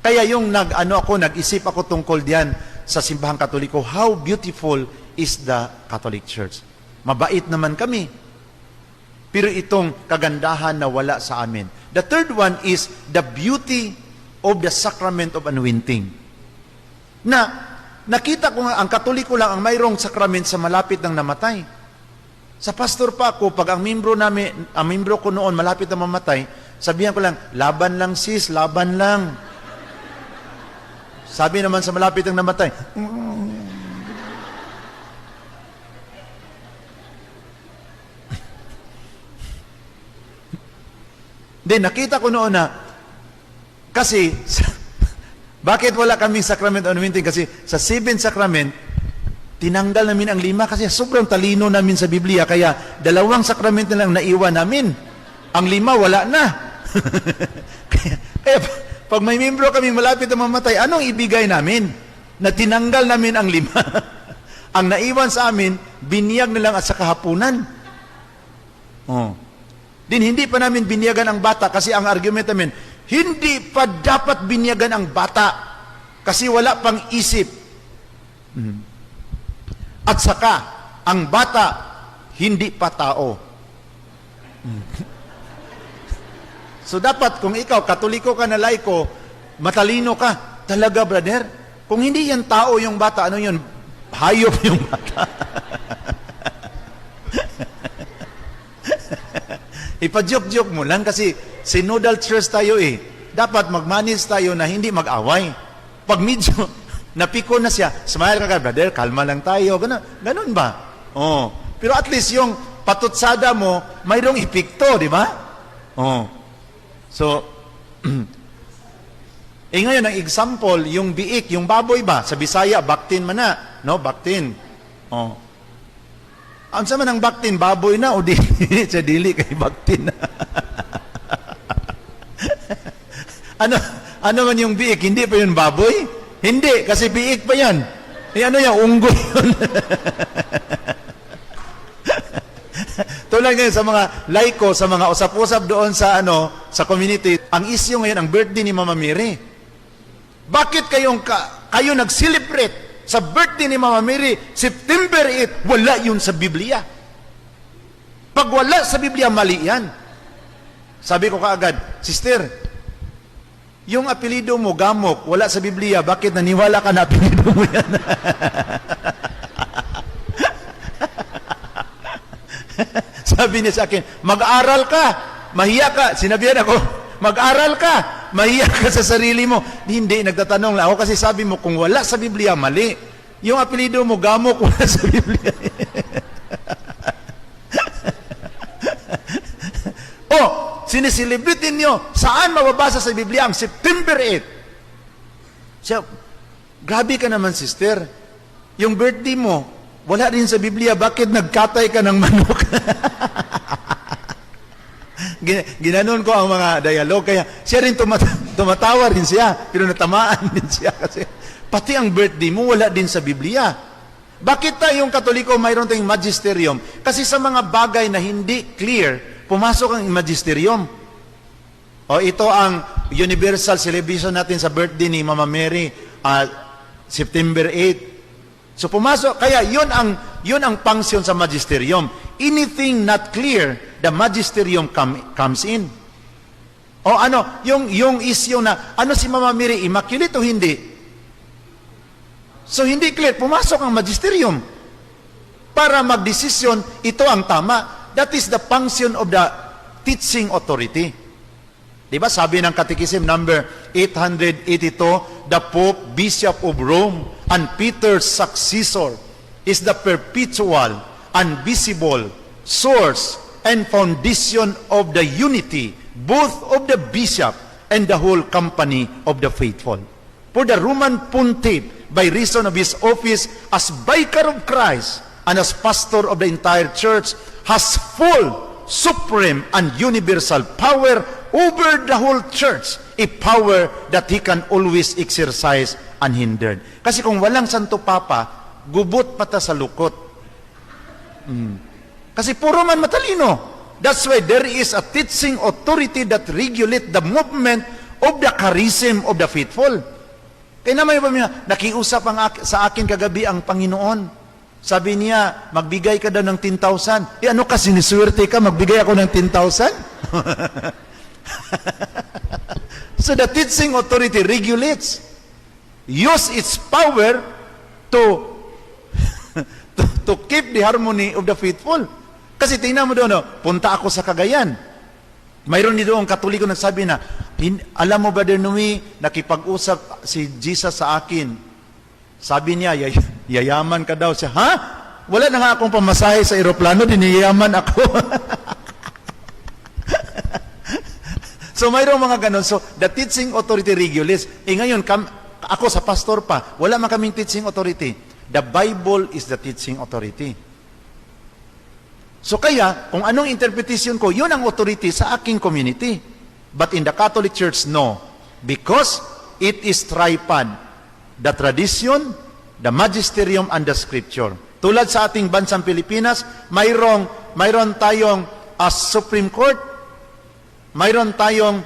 Kaya yung nag-isip ako tungkol diyan sa simbahang Katoliko, how beautiful is the Catholic Church. Mabait naman kami. Pero itong kagandahan na wala sa amin. The third one is the beauty of the sacrament of anointing. Na nakita ko nga, ang Katoliko lang ang mayroong sacrament sa malapit ng namatay. Sa pastor pa ako, pag ang membro ko noon malapit na mamatay, sabihan ko lang, laban lang sis, laban lang. Sabi naman sa malapit ng namatay, Then nakita ko noon na, kasi, bakit wala kaming sacrament of anointing? Kasi sa 7 sacrament, tinanggal namin ang 5 kasi sobrang talino namin sa Biblia, kaya 2 sacrament na lang naiwan namin. Ang 5 wala na. kaya pag may membro kami malapit na mamatay, anong ibigay namin? Na tinanggal namin ang 5. Ang naiwan sa amin, biniyag na lang at sa kahapunan. Din hindi pa namin biniyagan ang bata kasi ang argument namin, hindi pa dapat biniyagan ang bata kasi wala pang isip. At saka, ang bata, hindi pa tao. So dapat, kung ikaw, Katoliko ka na laiko, matalino ka, talaga brother, kung hindi yan tao yung bata, ano yun? Hayop yung bata. Ipa-joke-joke mo lang kasi synodal church tayo eh. Dapat mag-manage tayo na hindi mag-away. Pag medyo napiko na siya, smile ka brother, kalma lang tayo. Ganun ba? Pero at least yung patutsada mo, mayroong epekto, di ba? So, ngayon, ang example, yung biik, yung baboy ba? Sa Bisaya, baktin man na. No, baktin. Ang sama ng baktin, baboy na o di sa dili kay baktin na. ano man yung biik, hindi pa yun baboy? Hindi, kasi biik pa yan. Ano yung unggoy yun? Tulad ngayon sa mga laiko, sa mga usap-usap doon sa sa community, ang issue ngayon, ang birthday ni Mama Mary. Bakit kayo nag-celebrate sa birthday ni Mama Mary, September 8, wala yun sa Biblia. Pag wala sa Biblia, mali yan. Sabi ko kaagad, sister, yung apelido mo, Gamok, wala sa Biblia, bakit naniwala ka na apelido mo yan? Sabi niya sa akin, mag-aral ka, mahiya ka. Sinabihan ako, mag-aral ka, mahiya ka sa sarili mo. Hindi, nagtatanong lang ako kasi sabi mo, kung wala sa Biblia, mali. Yung apelido mo, Gamok, wala sa Biblia. Sineselebrate niyo, saan mababasa sa Biblia ang September 8? So, grabe ka naman, sister. Yung birthday mo, wala rin sa Biblia, bakit nagkatay ka ng manok? Ginanon ko ang mga dialogue, kaya siya rin tumatawa rin siya, pero natamaan din siya kasi pati ang birthday mo wala din sa Biblia. Bakit tayong Katoliko mayroon tayong magisterium? Kasi sa mga bagay na hindi clear, pumasok ang magisterium. O ito ang universal celebration natin sa birthday ni Mama Mary, September 8. So pumasok, kaya yun ang function sa magisterium. Anything not clear, the magisterium comes in. O ano, yung issue na, ano si Mama Mary, immaculate o hindi? So hindi clear, pumasok ang magisterium para magdesisyon, ito ang tama. That is the function of the teaching authority. Diba sabi ng Catechism number 882, the Pope, Bishop of Rome, and Peter's successor is the perpetual, invisible source and foundation of the unity, both of the bishop and the whole company of the faithful. For the Roman Pontiff, by reason of his office as vicar of Christ and as pastor of the entire church, has full, supreme, and universal power over the whole church, a power that he can always exercise unhindered. Kasi kung walang Santo Papa, gubot pata sa lukot. Kasi puro man matalino. That's why there is a teaching authority that regulate the movement of the charism of the faithful. Kaya naman ba niya, nakiusap sa akin kagabi ang Panginoon. Sabi niya, magbigay ka daw ng 10,000. Ano ka, siniswerte ka, magbigay ako ng 10,000? So the teaching authority regulates, use its power to keep the harmony of the faithful. Kasi tingnan mo doon, punta ako sa Cagayan. Mayroon dito ang Katoliko nagsabi na, alam mo Brother Nui, nakipag-usap si Jesus sa akin. Sabi niya, yayaman ka daw. Siya, ha? Wala na nga akong pamasahe sa aeroplano, diniyaman ako. So mayroong mga ganon. So the teaching authority regulates. Ngayon, ako sa pastor pa, wala man kaming teaching authority. The Bible is the teaching authority. So kaya, kung anong interpretation ko, yun ang authority sa aking community. But in the Catholic Church, no. Because it is tripod. The tradition, the magisterium, and the scripture. Tulad sa ating bansang Pilipinas, mayroon tayong Supreme Court, mayroon tayong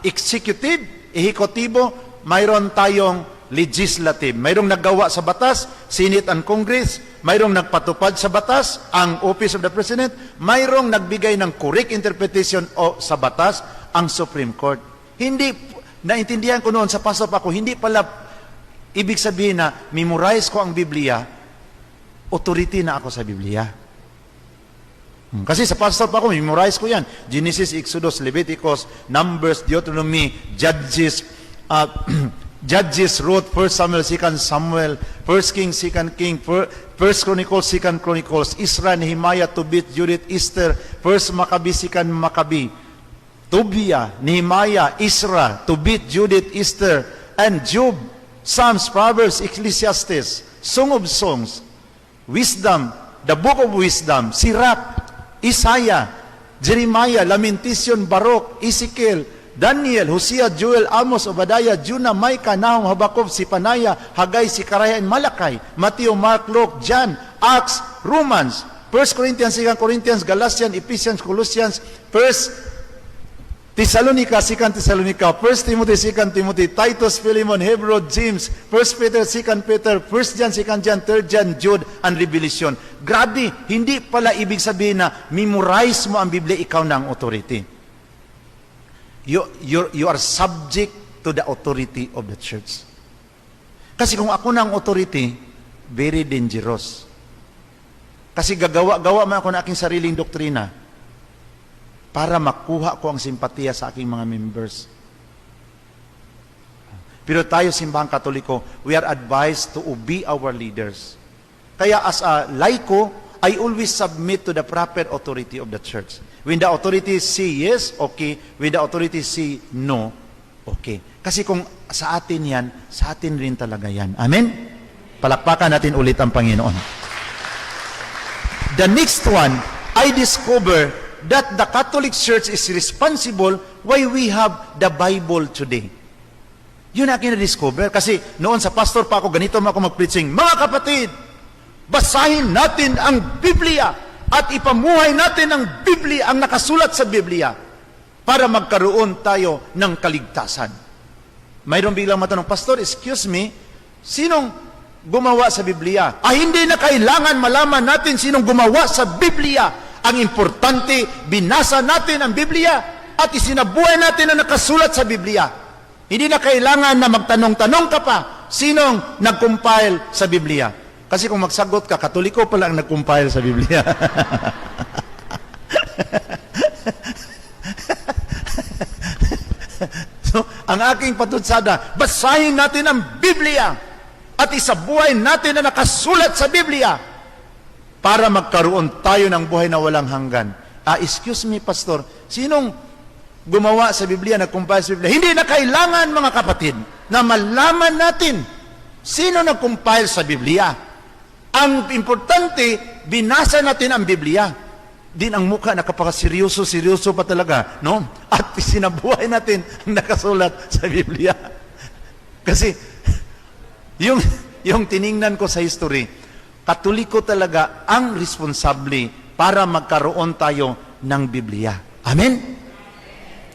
executive, ehekutibo, mayroon tayong legislative. Mayroong naggawa sa batas, Senate and Congress. Mayroong nagpatupad sa batas, ang Office of the President. Mayroong nagbigay ng correct interpretation sa batas, ang Supreme Court. Hindi, naintindihan ko noon sa pastor pa ako, hindi pala ibig sabihin na memorize ko ang Biblia, authority na ako sa Biblia. Kasi sa pastor pa ako, memorize ko yan. Genesis, Exodus, Leviticus, Numbers, Deuteronomy, Judges, Judges, Ruth, 1 Samuel, 2 Samuel, 1 Kings, 2 King, 1 Chronicles, 2 Chronicles, Isra, Nehemiah, Tobit, Judith, Esther, 1 Maccabi, 2 Maccabi, Tobia, Nehemiah, Isra, Tobit, Judith, Esther, and Job, Psalms, Proverbs, Ecclesiastes, Song of Songs, Wisdom, the Book of Wisdom, Sirach, Isaiah, Jeremiah, Lamentation, Baruch, Ezekiel, Daniel, Hosea, Joel, Amos, Obadiah, Jonah, Micah, Nahum, Habakkuk, Sipanaya, Haggai, Sikaraya, and Malakay, Matthew, Mark, Luke, John, Acts, Romans, 1 Corinthians, 2 Corinthians, Galatians, Ephesians, Colossians, 1 Thessalonica, 2 Thessalonica, 1 Timothy, 2 Timothy, Titus, Philemon, Hebrew, James, 1 Peter, 2 Peter, 1 John, 2 John, 3 John, Jude, and Revelation. Grabe, hindi pala ibig sabihin na memorize mo ang Biblia, ikaw na ang authority. You are subject to the authority of the church. Kasi kung ako na ang authority, very dangerous. Kasi gawa man ako ng aking sariling doktrina para makuha ko ang simpatiya sa aking mga members. Pero tayo, simbahang Katoliko, we are advised to obey our leaders. Kaya as a laiko, I always submit to the proper authority of the church. When the authorities say yes, okay. When the authorities say no, okay. Kasi kung sa atin yan, sa atin rin talaga yan. Amen? Palakpakan natin ulit ang Panginoon. The next one, I discover that the Catholic Church is responsible why we have the Bible today. Yun na kinadiscover. Kasi noon sa pastor pa ako, ganito ako mag-preaching, mga kapatid, basahin natin ang Biblia at ipamuhay natin ang Biblia, ang nakasulat sa Biblia, para magkaroon tayo ng kaligtasan. Mayroon biglang matanong, Pastor, excuse me, sinong gumawa sa Biblia? Hindi na kailangan malaman natin sinong gumawa sa Biblia. Ang importante, binasa natin ang Biblia at isinabuhay natin ang nakasulat sa Biblia. Hindi na kailangan na magtanong-tanong ka pa, sinong nag-compile sa Biblia. Kasi kung magsagot ka, Katoliko pala ang nag-compile sa Biblia. So, ang aking patutsada, basahin natin ang Biblia at isabuhay natin na nakasulat sa Biblia para magkaroon tayo ng buhay na walang hanggan. Excuse me, Pastor, sinong gumawa sa Biblia, nag-compile sa Biblia? Hindi na kailangan, mga kapatid, na malaman natin sino nag-compile sa Biblia. Ang importante, binasa natin ang Biblia. Din ang mukha, nakapakaseryoso pa talaga, no? At sinabuhay natin ang nakasulat sa Biblia. Kasi, yung tiningnan ko sa history, Katoliko talaga ang responsable para magkaroon tayo ng Biblia. Amen?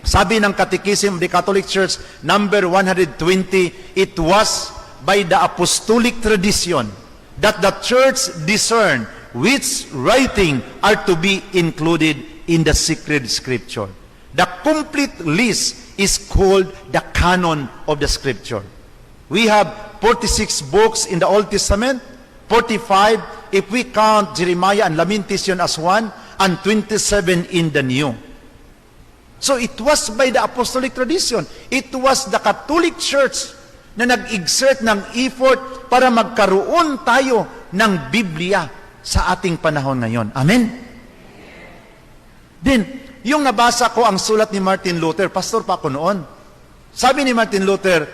Sabi ng Catechism of the Catholic Church, number 120, it was by the apostolic tradition that the Church discerned which writing are to be included in the sacred Scripture. The complete list is called the canon of the Scripture. We have 46 books in the Old Testament, 45 if we count Jeremiah and Lamentation as one, and 27 in the New. So it was by the apostolic tradition. It was the Catholic Church na nag-exert ng effort para magkaroon tayo ng Biblia sa ating panahon ngayon. Amen? Then, yung nabasa ko ang sulat ni Martin Luther, pastor pa ako noon. Sabi ni Martin Luther,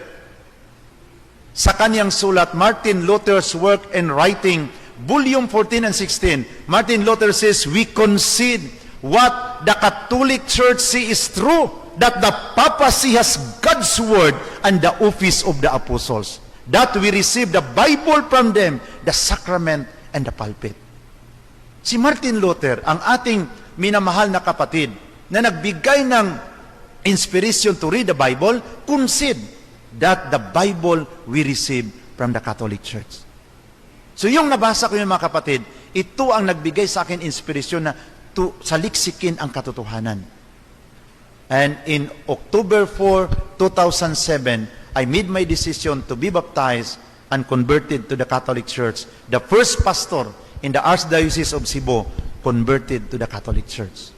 sa kanyang sulat, Martin Luther's Work and Writing, Volume 14 and 16, Martin Luther says, we concede what the Catholic Church says is true, that the papacy has God's word and the office of the apostles, that we receive the Bible from them, the sacrament and the pulpit. Si Martin Luther, ang ating minamahal na kapatid, na nagbigay ng inspiration to read the Bible, concede that the Bible we receive from the Catholic Church. So yung nabasa ko yung mga kapatid, ito ang nagbigay sa akin inspirasyon na saliksikin ang katotohanan. And in October 4, 2007, I made my decision to be baptized and converted to the Catholic Church. The first pastor in the Archdiocese of Cebu converted to the Catholic Church.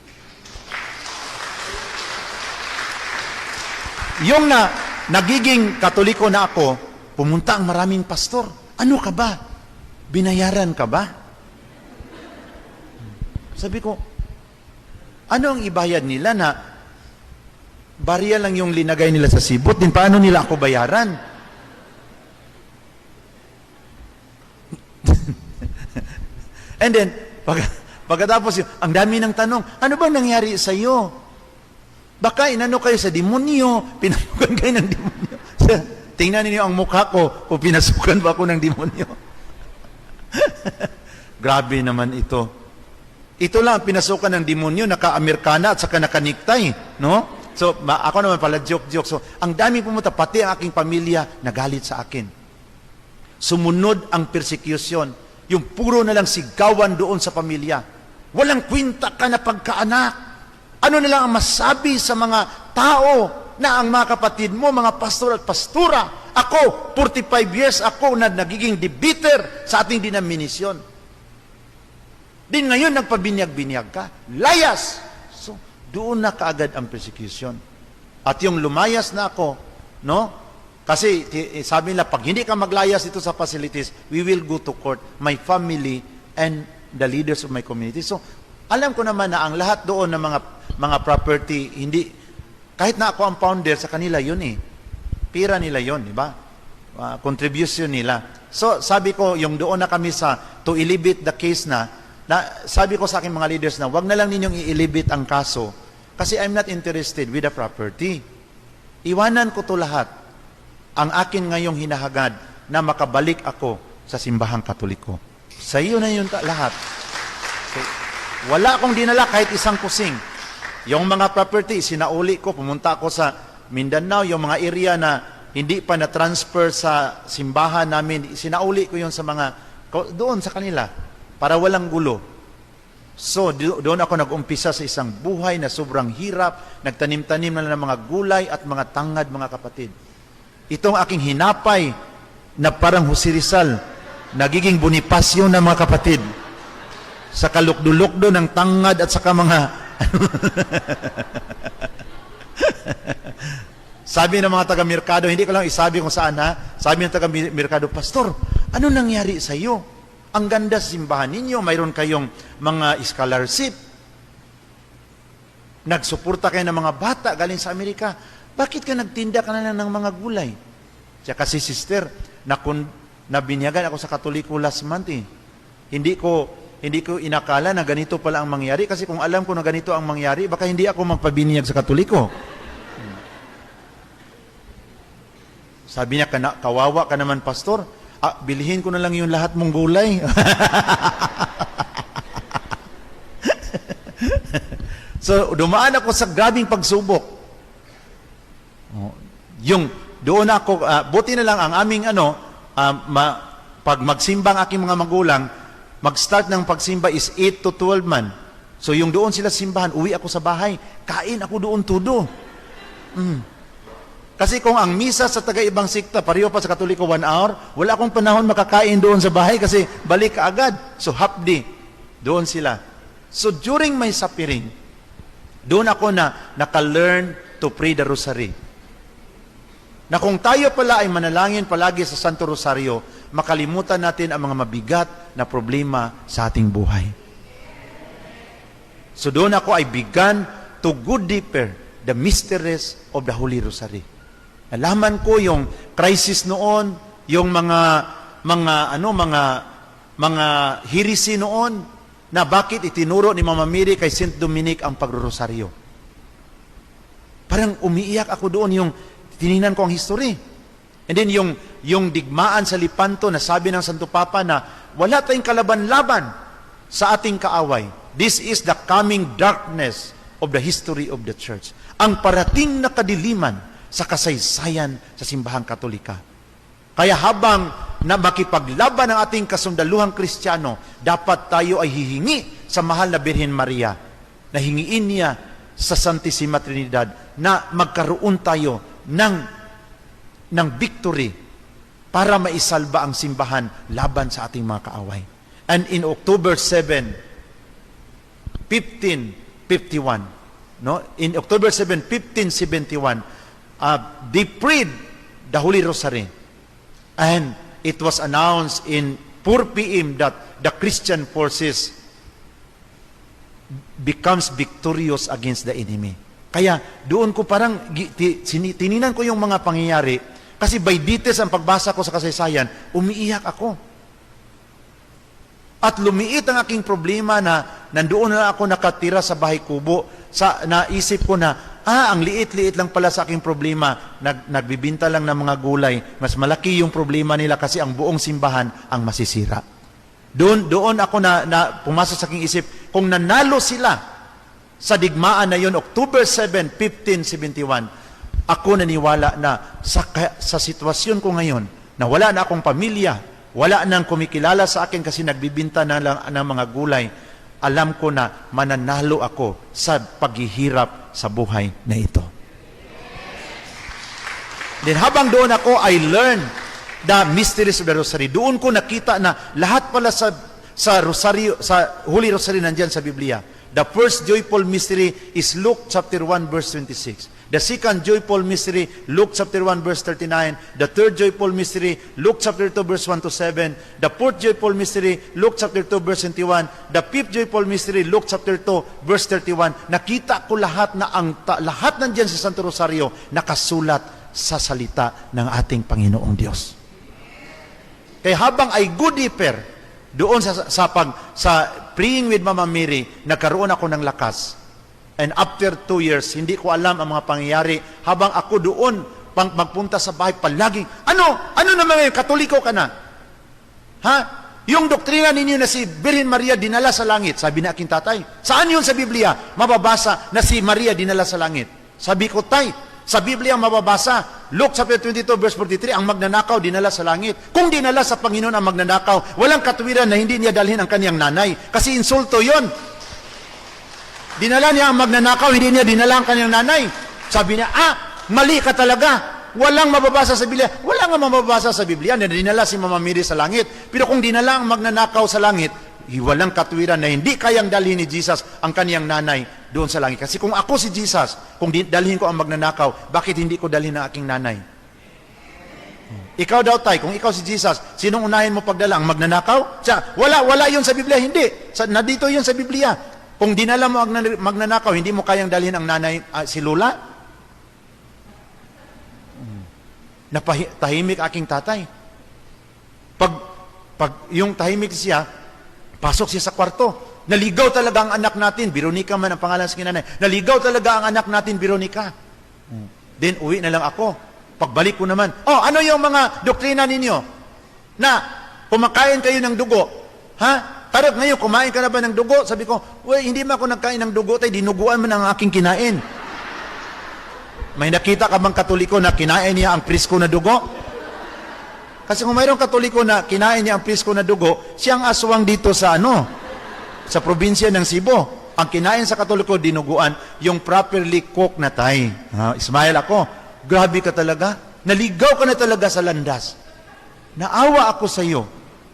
Yung nagiging Katoliko na ako, pumunta ang maraming pastor. Ano ka ba? Binayaran ka ba? Sabi ko, ano ang ibayad nila na barya lang yung linagay nila sa sibot, din paano nila ako bayaran? And then, pagkatapos ang dami ng tanong, ano bang nangyari sa iyo? Baka inano kayo sa demonyo, pinasukan kayo ng demonyo. Tingnan niyo ang mukha ko, o pinasukan ba ako ng demonyo? Grabe naman ito. Ito lang pinasukan ng demonyo, naka-Amerikana at saka naka-niktay, no? So, ako naman pala joke-joke. So, ang dami pumunta, pati ang aking pamilya nagalit sa akin. Sumunod ang persecution. Yung puro na lang sigawan doon sa pamilya. Walang kwenta ka na pagkaanak. Ano na lang ang masabi sa mga tao na ang mga kapatid mo, mga pastor at pastura, ako, 45 years ako na nagiging debater sa ating denominasyon. Din ngayon, nagpabinyag-binyag ka. Layas! So, doon na kaagad ang persecution. At yung lumayas na ako, no? Kasi sabi nila, pag hindi ka maglayas dito sa facilities, we will go to court, my family and the leaders of my community. So, alam ko naman na ang lahat doon ng mga property, hindi, kahit na ako ang founder, sa kanila yun eh. Pira nila yun, di ba? Contribution nila. So, sabi ko, yung doon na kami to elevate the case na, sabi ko sa aking mga leaders na wag na lang ninyong i-elevate ang kaso kasi I'm not interested with the property. Iwanan ko to lahat. Ang akin ngayong hinahagad na makabalik ako sa simbahang Katoliko. Sa iyo na yun lahat. So, wala akong dinala kahit isang kusing. Yung mga property, sinauli ko, pumunta ako sa Mindanao, yung mga area na hindi pa na-transfer sa simbahan namin, sinauli ko yun sa doon sa kanila, para walang gulo. So, doon ako nag-umpisa sa isang buhay na sobrang hirap, nagtanim-tanim na ng mga gulay at mga tangad, mga kapatid. Itong aking hinapay na parang Jose Rizal, nagiging Bonifacio na mga kapatid. Sa kalukdo-lukdo ng tangad at saka mga sabi ng mga taga-merkado, hindi ko lang isabi kung saan sabi ng taga-merkado, Pastor, ano nangyari sa iyo? Ang ganda sa simbahan ninyo, mayroon kayong mga scholarship. Nagsuporta kayo ng mga bata galing sa Amerika. Bakit ka nagtinda ka na lang ng mga gulay? Siya kasi sister, nabinyagan ako sa Katoliko last month eh. Hindi ko inakala na ganito pala ang mangyari kasi kung alam ko na ganito ang mangyari, baka hindi ako magpabinyag sa Katoliko. Sabi niya, kawawa ka naman, Pastor. Bilhin ko na lang yung lahat mong gulay. So, dumaan ako sa grabing pagsubok. Doon ako, buti na lang ang aming pag magsimba ang aking mga magulang, mag-start ng pagsimba is 8 to 12 man. So yung doon sila simbahan, uwi ako sa bahay, kain ako doon tudo. Kasi kung ang misa sa taga-ibang sikta, pareho pa sa Katoliko 1 hour, wala akong panahon makakain doon sa bahay kasi balik ka agad. So half day, doon sila. So during my suffering, doon ako naka-learn to pray the rosary. Na kung tayo pala ay manalangin palagi sa Santo Rosario, makalimutan natin ang mga mabigat na problema sa ating buhay. So doon ako ay began to go deeper the mysteries of the Holy Rosary. Nalaman ko yung crisis noon, yung mga heresy noon, na bakit itinuro ni Mama Mary kay Saint Dominic ang pagrorosaryo. Parang umiiyak ako doon yung tinignan ko ang history. And then yung digmaan sa Lipanto na sabi ng Santo Papa na wala tayong kalaban-laban sa ating kaaway. This is the coming darkness of the history of the church. Ang parating na kadiliman sa kasaysayan sa simbahang Katolika. Kaya habang na makipaglaban ang ating kasundaluhang Kristiyano, dapat tayo ay hihingi sa mahal na Birhen Maria na hingiin niya sa Santissima Trinidad na magkaroon tayo ng victory para maisalba ang simbahan laban sa ating mga kaaway. And in October 7, 1551, in October 7, 1571, they prayed the Holy Rosary. And it was announced in 4 p.m. that the Christian forces becomes victorious against the enemy. Kaya doon ko parang tininan ko yung mga pangyayari kasi by details ang pagbasa ko sa kasaysayan, umiiyak ako. At lumiit ang aking problema na nandoon na ako nakatira sa bahay kubo. Naisip ko na, ang liit-liit lang pala sa aking problema. Nagbibinta lang ng mga gulay. Mas malaki yung problema nila kasi ang buong simbahan ang masisira. Doon ako na pumasok sa aking isip, kung nanalo sila sa digmaan na yun, October 7, 1571, ako naniwala na sa sitwasyon ko ngayon, na wala na akong pamilya, wala nang kumikilala sa akin kasi nagbibinta na lang ng mga gulay, alam ko na mananalo ako sa paghihirap sa buhay na ito. Then habang doon ako, I learned the mysteries of the Rosary. Doon ko nakita na lahat pala sa Rosaryo, sa Holy Rosary nandyan sa Biblia. The first joyful mystery is Luke chapter 1 verse 26. The second joyful mystery, Luke chapter 1 verse 39. The third joyful mystery, Luke chapter 2 verse 1 to 7. The fourth joyful mystery, Luke chapter 2 verse 21. The fifth joyful mystery, Luke chapter 2 verse 31. Nakita ko lahat na lahat nandiyan sa Santo Rosario nakasulat sa salita ng ating Panginoong Diyos. Kaya habang ay go deeper doon sa praying with Mama Mary, nagkaroon ako ng lakas. And after 2 years, hindi ko alam ang mga pangyayari. Habang ako doon, magpunta sa bahay, palaging, ano naman ngayon, Katoliko ka na? Ha? Yung doktrina ninyo na si Birhen Maria dinala sa langit, sabi na aking tatay, saan yun sa Biblia? Mababasa na si Maria dinala sa langit. Sabi ko, tay, sa Biblia mababasa, Luke chapter 22 verse 43, ang magnanakaw dinala sa langit. Kung dinala sa Panginoon ang magnanakaw, walang katuwiran na hindi niya dalhin ang kaniyang nanay. Kasi insulto yon. Dinala niya ang magnanakaw, hindi niya dinala ang kaniyang nanay. Sabi niya, mali ka talaga. Walang mababasa sa Biblia. Wala nga mababasa sa Biblia na dinala si Mama Mary sa langit. Pero kung dinala ang magnanakaw sa langit, walang katuwiran na hindi kayang dalhin ni Jesus ang kaniyang nanay doon sa langit. Kasi kung ako si Jesus, kung dalhin ko ang magnanakaw, bakit hindi ko dalhin ang aking nanay? Ikaw daw, tay, kung ikaw si Jesus, sinong unahin mo pagdala? Ang magnanakaw? Wala yun sa Biblia. Hindi. Nandito yun sa Biblia. Kung dinala mo ang magnanakaw, hindi mo kayang dalhin ang nanay, si Lola? Tahimik aking tatay. Pag yung tahimik siya, pasok siya sa kwarto. Naligaw talaga ang anak natin. Veronica man ang pangalan sa kinanay. Naligaw talaga ang anak natin, Veronica. Then, uwi na lang ako. Pagbalik ko naman, ano yung mga doktrina ninyo? Na, kumakain kayo ng dugo. Ha? Tarot ngayon, kumain ka na ba ng dugo? Sabi ko, hindi man ako nagkain ng dugo, tay, dinuguan man ang aking kinain. May nakita ka bang Katoliko na kinain niya ang prisko na dugo? Kasi kung mayroong Katoliko na kinain niya ang prisko na dugo, siyang aswang dito sa sa probinsya ng Cebu. Ang kinain sa Katoliko, dinuguan, yung properly cooked na tay. Smile ako. Grabe ka talaga. Naligaw ka na talaga sa landas. Naawa ako sa iyo.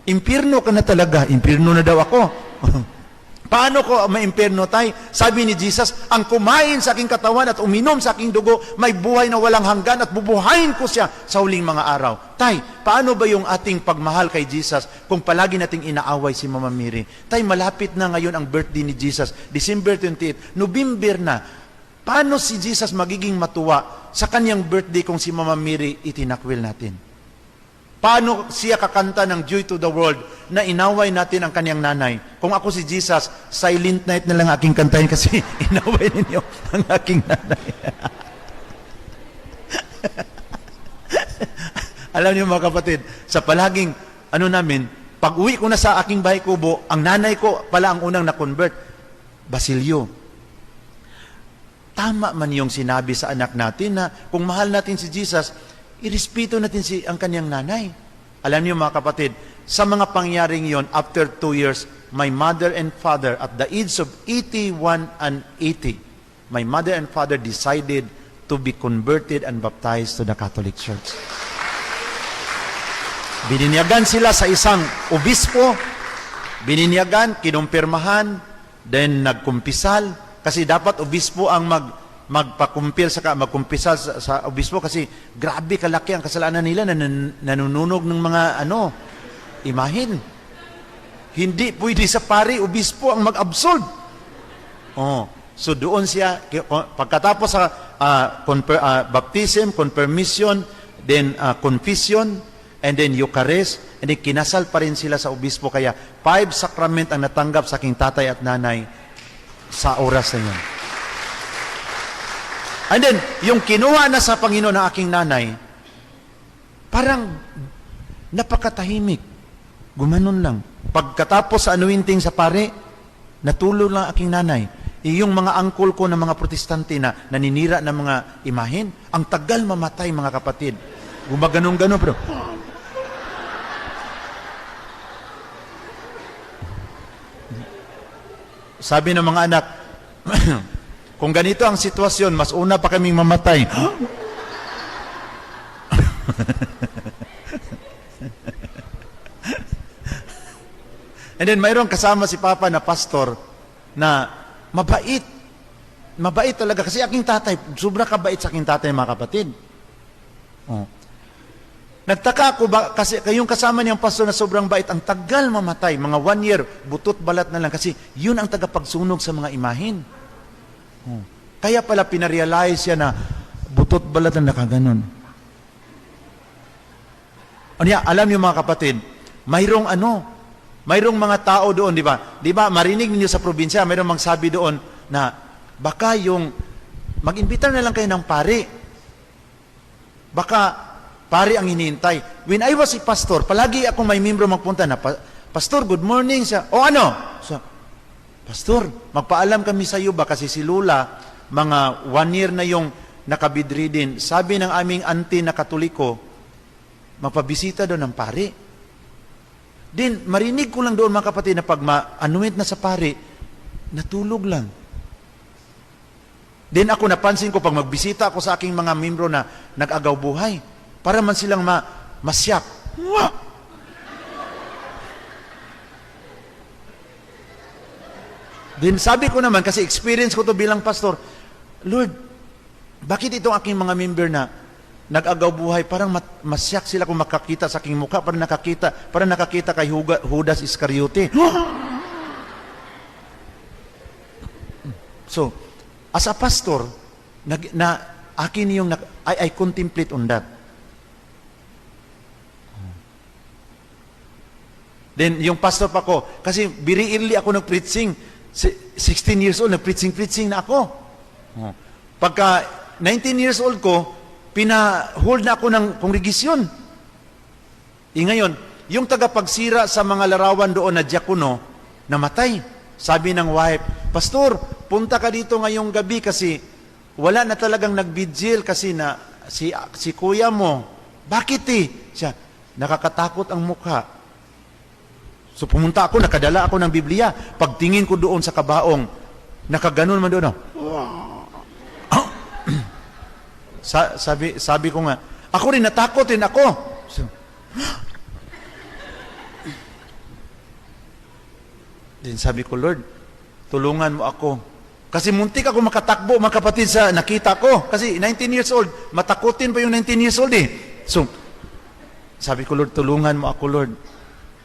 Impyerno ka na talaga. Impyerno na daw ako. Paano ko maimpyerno, tay? Sabi ni Jesus, ang kumain sa aking katawan at uminom sa aking dugo, may buhay na walang hanggan at bubuhayin ko siya sa huling mga araw. Tay, paano ba yung ating pagmahal kay Jesus kung palagi nating inaaway si Mama Mary? Tay, malapit na ngayon ang birthday ni Jesus, December 28, November na. Paano si Jesus magiging matuwa sa kanyang birthday kung si Mama Mary itinakwil natin? Paano siya kakanta ng Joy to the World na inaway natin ang kanyang nanay? Kung ako si Jesus, Silent Night na lang aking kantahin kasi inaway ninyo ang aking nanay. Alam niyo mga kapatid, sa palaging namin, pag uwi ko na sa aking bahay kubo, ang nanay ko pala ang unang na-convert. Basilio. Tama man yung sinabi sa anak natin na kung mahal natin si Jesus, irespeto natin ang kanyang nanay. Alam niyo mga kapatid, sa mga pangyaring yon, after 2 years, my mother and father, at the age of 81 and 80, my mother and father decided to be converted and baptized to the Catholic Church. Bininyagan sila sa isang obispo, bininyagan, kinumpirmahan, then nagkumpisal, kasi dapat obispo ang magkumpisal sa obispo kasi grabe kalaki ang kasalanan nila na nanununog ng mga imahin. Hindi pwede sa pari, obispo ang mag-absolve. So doon siya, pagkatapos sa baptism, confirmation, then confession, and then Eucharist, and then kinasal pa rin sila sa obispo. Kaya 5 sacrament ang natanggap sa aking tatay at nanay sa oras na yun. And then, yung kinuha na sa Panginoon ng aking nanay, parang napakatahimik. Gumanon lang. Pagkatapos sa anointing sa pare, natulog lang aking nanay. Yung mga angkol ko na mga protestante na naninira ng mga imahin, ang tagal mamatay mga kapatid. Gumaganong-ganon, pero sabi ng mga anak, kung ganito ang sitwasyon, mas una pa kaming mamatay. And then mayroong kasama si Papa na pastor na mabait. Mabait talaga. Kasi aking tatay, sobra kabait sa aking tatay mga kapatid. Nagtaka ako kasi kayong kasama niyang pastor na sobrang bait, ang tagal mamatay, mga 1 year, butot balat na lang kasi yun ang tagapagsunog sa mga imahin. Kaya pala pinarealize siya na butot balat na nakaganon. Alam niyo mga kapatid, mayroong Mayroong mga tao doon, di ba? Di ba, marinig ninyo sa probinsya, mayroong magsabi doon na baka yung mag-imbita na lang kayo ng pari. Baka pari ang hinihintay. When I was a pastor, palagi akong may membro magpunta na, Pastor, good morning. Siya, o ano? So, Pastor, magpaalam kami sa iyo ba kasi si Lula, mga 1 year na yung nakabidridin. Sabi ng aming auntie na Katoliko, magpabisita doon ng pari. Din, marinig ko lang doon mga kapatid na pag ma-anoint na sa pari, natulog lang. Din ako napansin ko pag magbisita ako sa aking mga membro na nag-agaw buhay, para man silang masyak. Din sabi ko naman, kasi experience ko to bilang pastor, Lord, bakit itong aking mga member na nag-agaw buhay, parang masyak sila kung makakita sa aking mukha, parang nakakita kay Judas Iscariote. So, as a pastor, akin yung, I contemplate on that. Then, yung pastor pa ko, kasi very early ako nag-preaching, 16 years old, nag-preaching na ako. Pagka 19 years old ko, pina-hold na ako ng kongregasyon. Ngayon, yung tagapagsira sa mga larawan doon na diakono, namatay. Sabi ng wife, Pastor, punta ka dito ngayong gabi kasi wala na talagang nag-vigil kasi na si kuya mo. Bakit Siya, nakakatakot ang mukha. So pumunta ako, nakadala ako ng Biblia. Pagtingin ko doon sa kabaong, nakaganon man doon. Sabi ko nga, ako rin, natakot rin ako. So, then sabi ko, Lord, tulungan mo ako. Kasi muntik ako makatakbo, mga kapatid, sa nakita ko. Kasi 19 years old, matakutin pa yung 19 years old So, sabi ko, Lord, tulungan mo ako, Lord.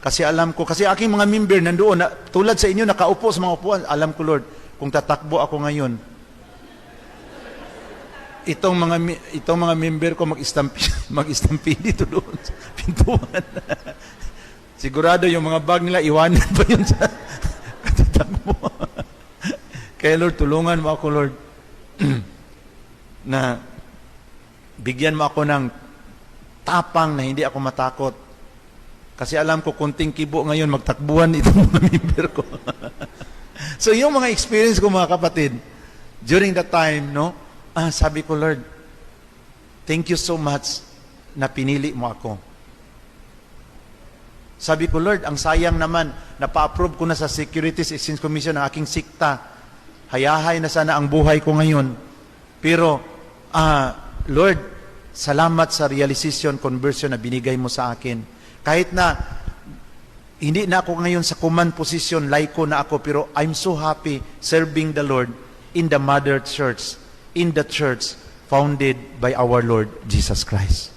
Kasi alam ko, kasi aking mga member nandoon, tulad sa inyo, nakaupo sa mga upuan, alam ko, Lord, kung tatakbo ako ngayon, itong mga member ko mag-istampede dito doon sa pintuan. Sigurado yung mga bag nila, iwanan pa yun sa katatakbo. Kaya Lord, tulungan mo ako, Lord, na bigyan mo ako ng tapang na hindi ako matakot. Kasi alam ko, kunting kibo ngayon, magtakbuhan itong mga member ko. So, yung mga experience ko, mga kapatid, during that time, sabi ko, Lord, thank you so much na pinili mo ako. Sabi ko, Lord, ang sayang naman, napa-approve ko na sa Securities Exchange Commission ang aking sikta. Hayahay na sana ang buhay ko ngayon. Pero, Lord, salamat sa realization, conversion na binigay mo sa akin. Kahit na hindi na ako ngayon sa command position, laiko na ako, pero I'm so happy serving the Lord in the mother church, in the church founded by our Lord Jesus Christ.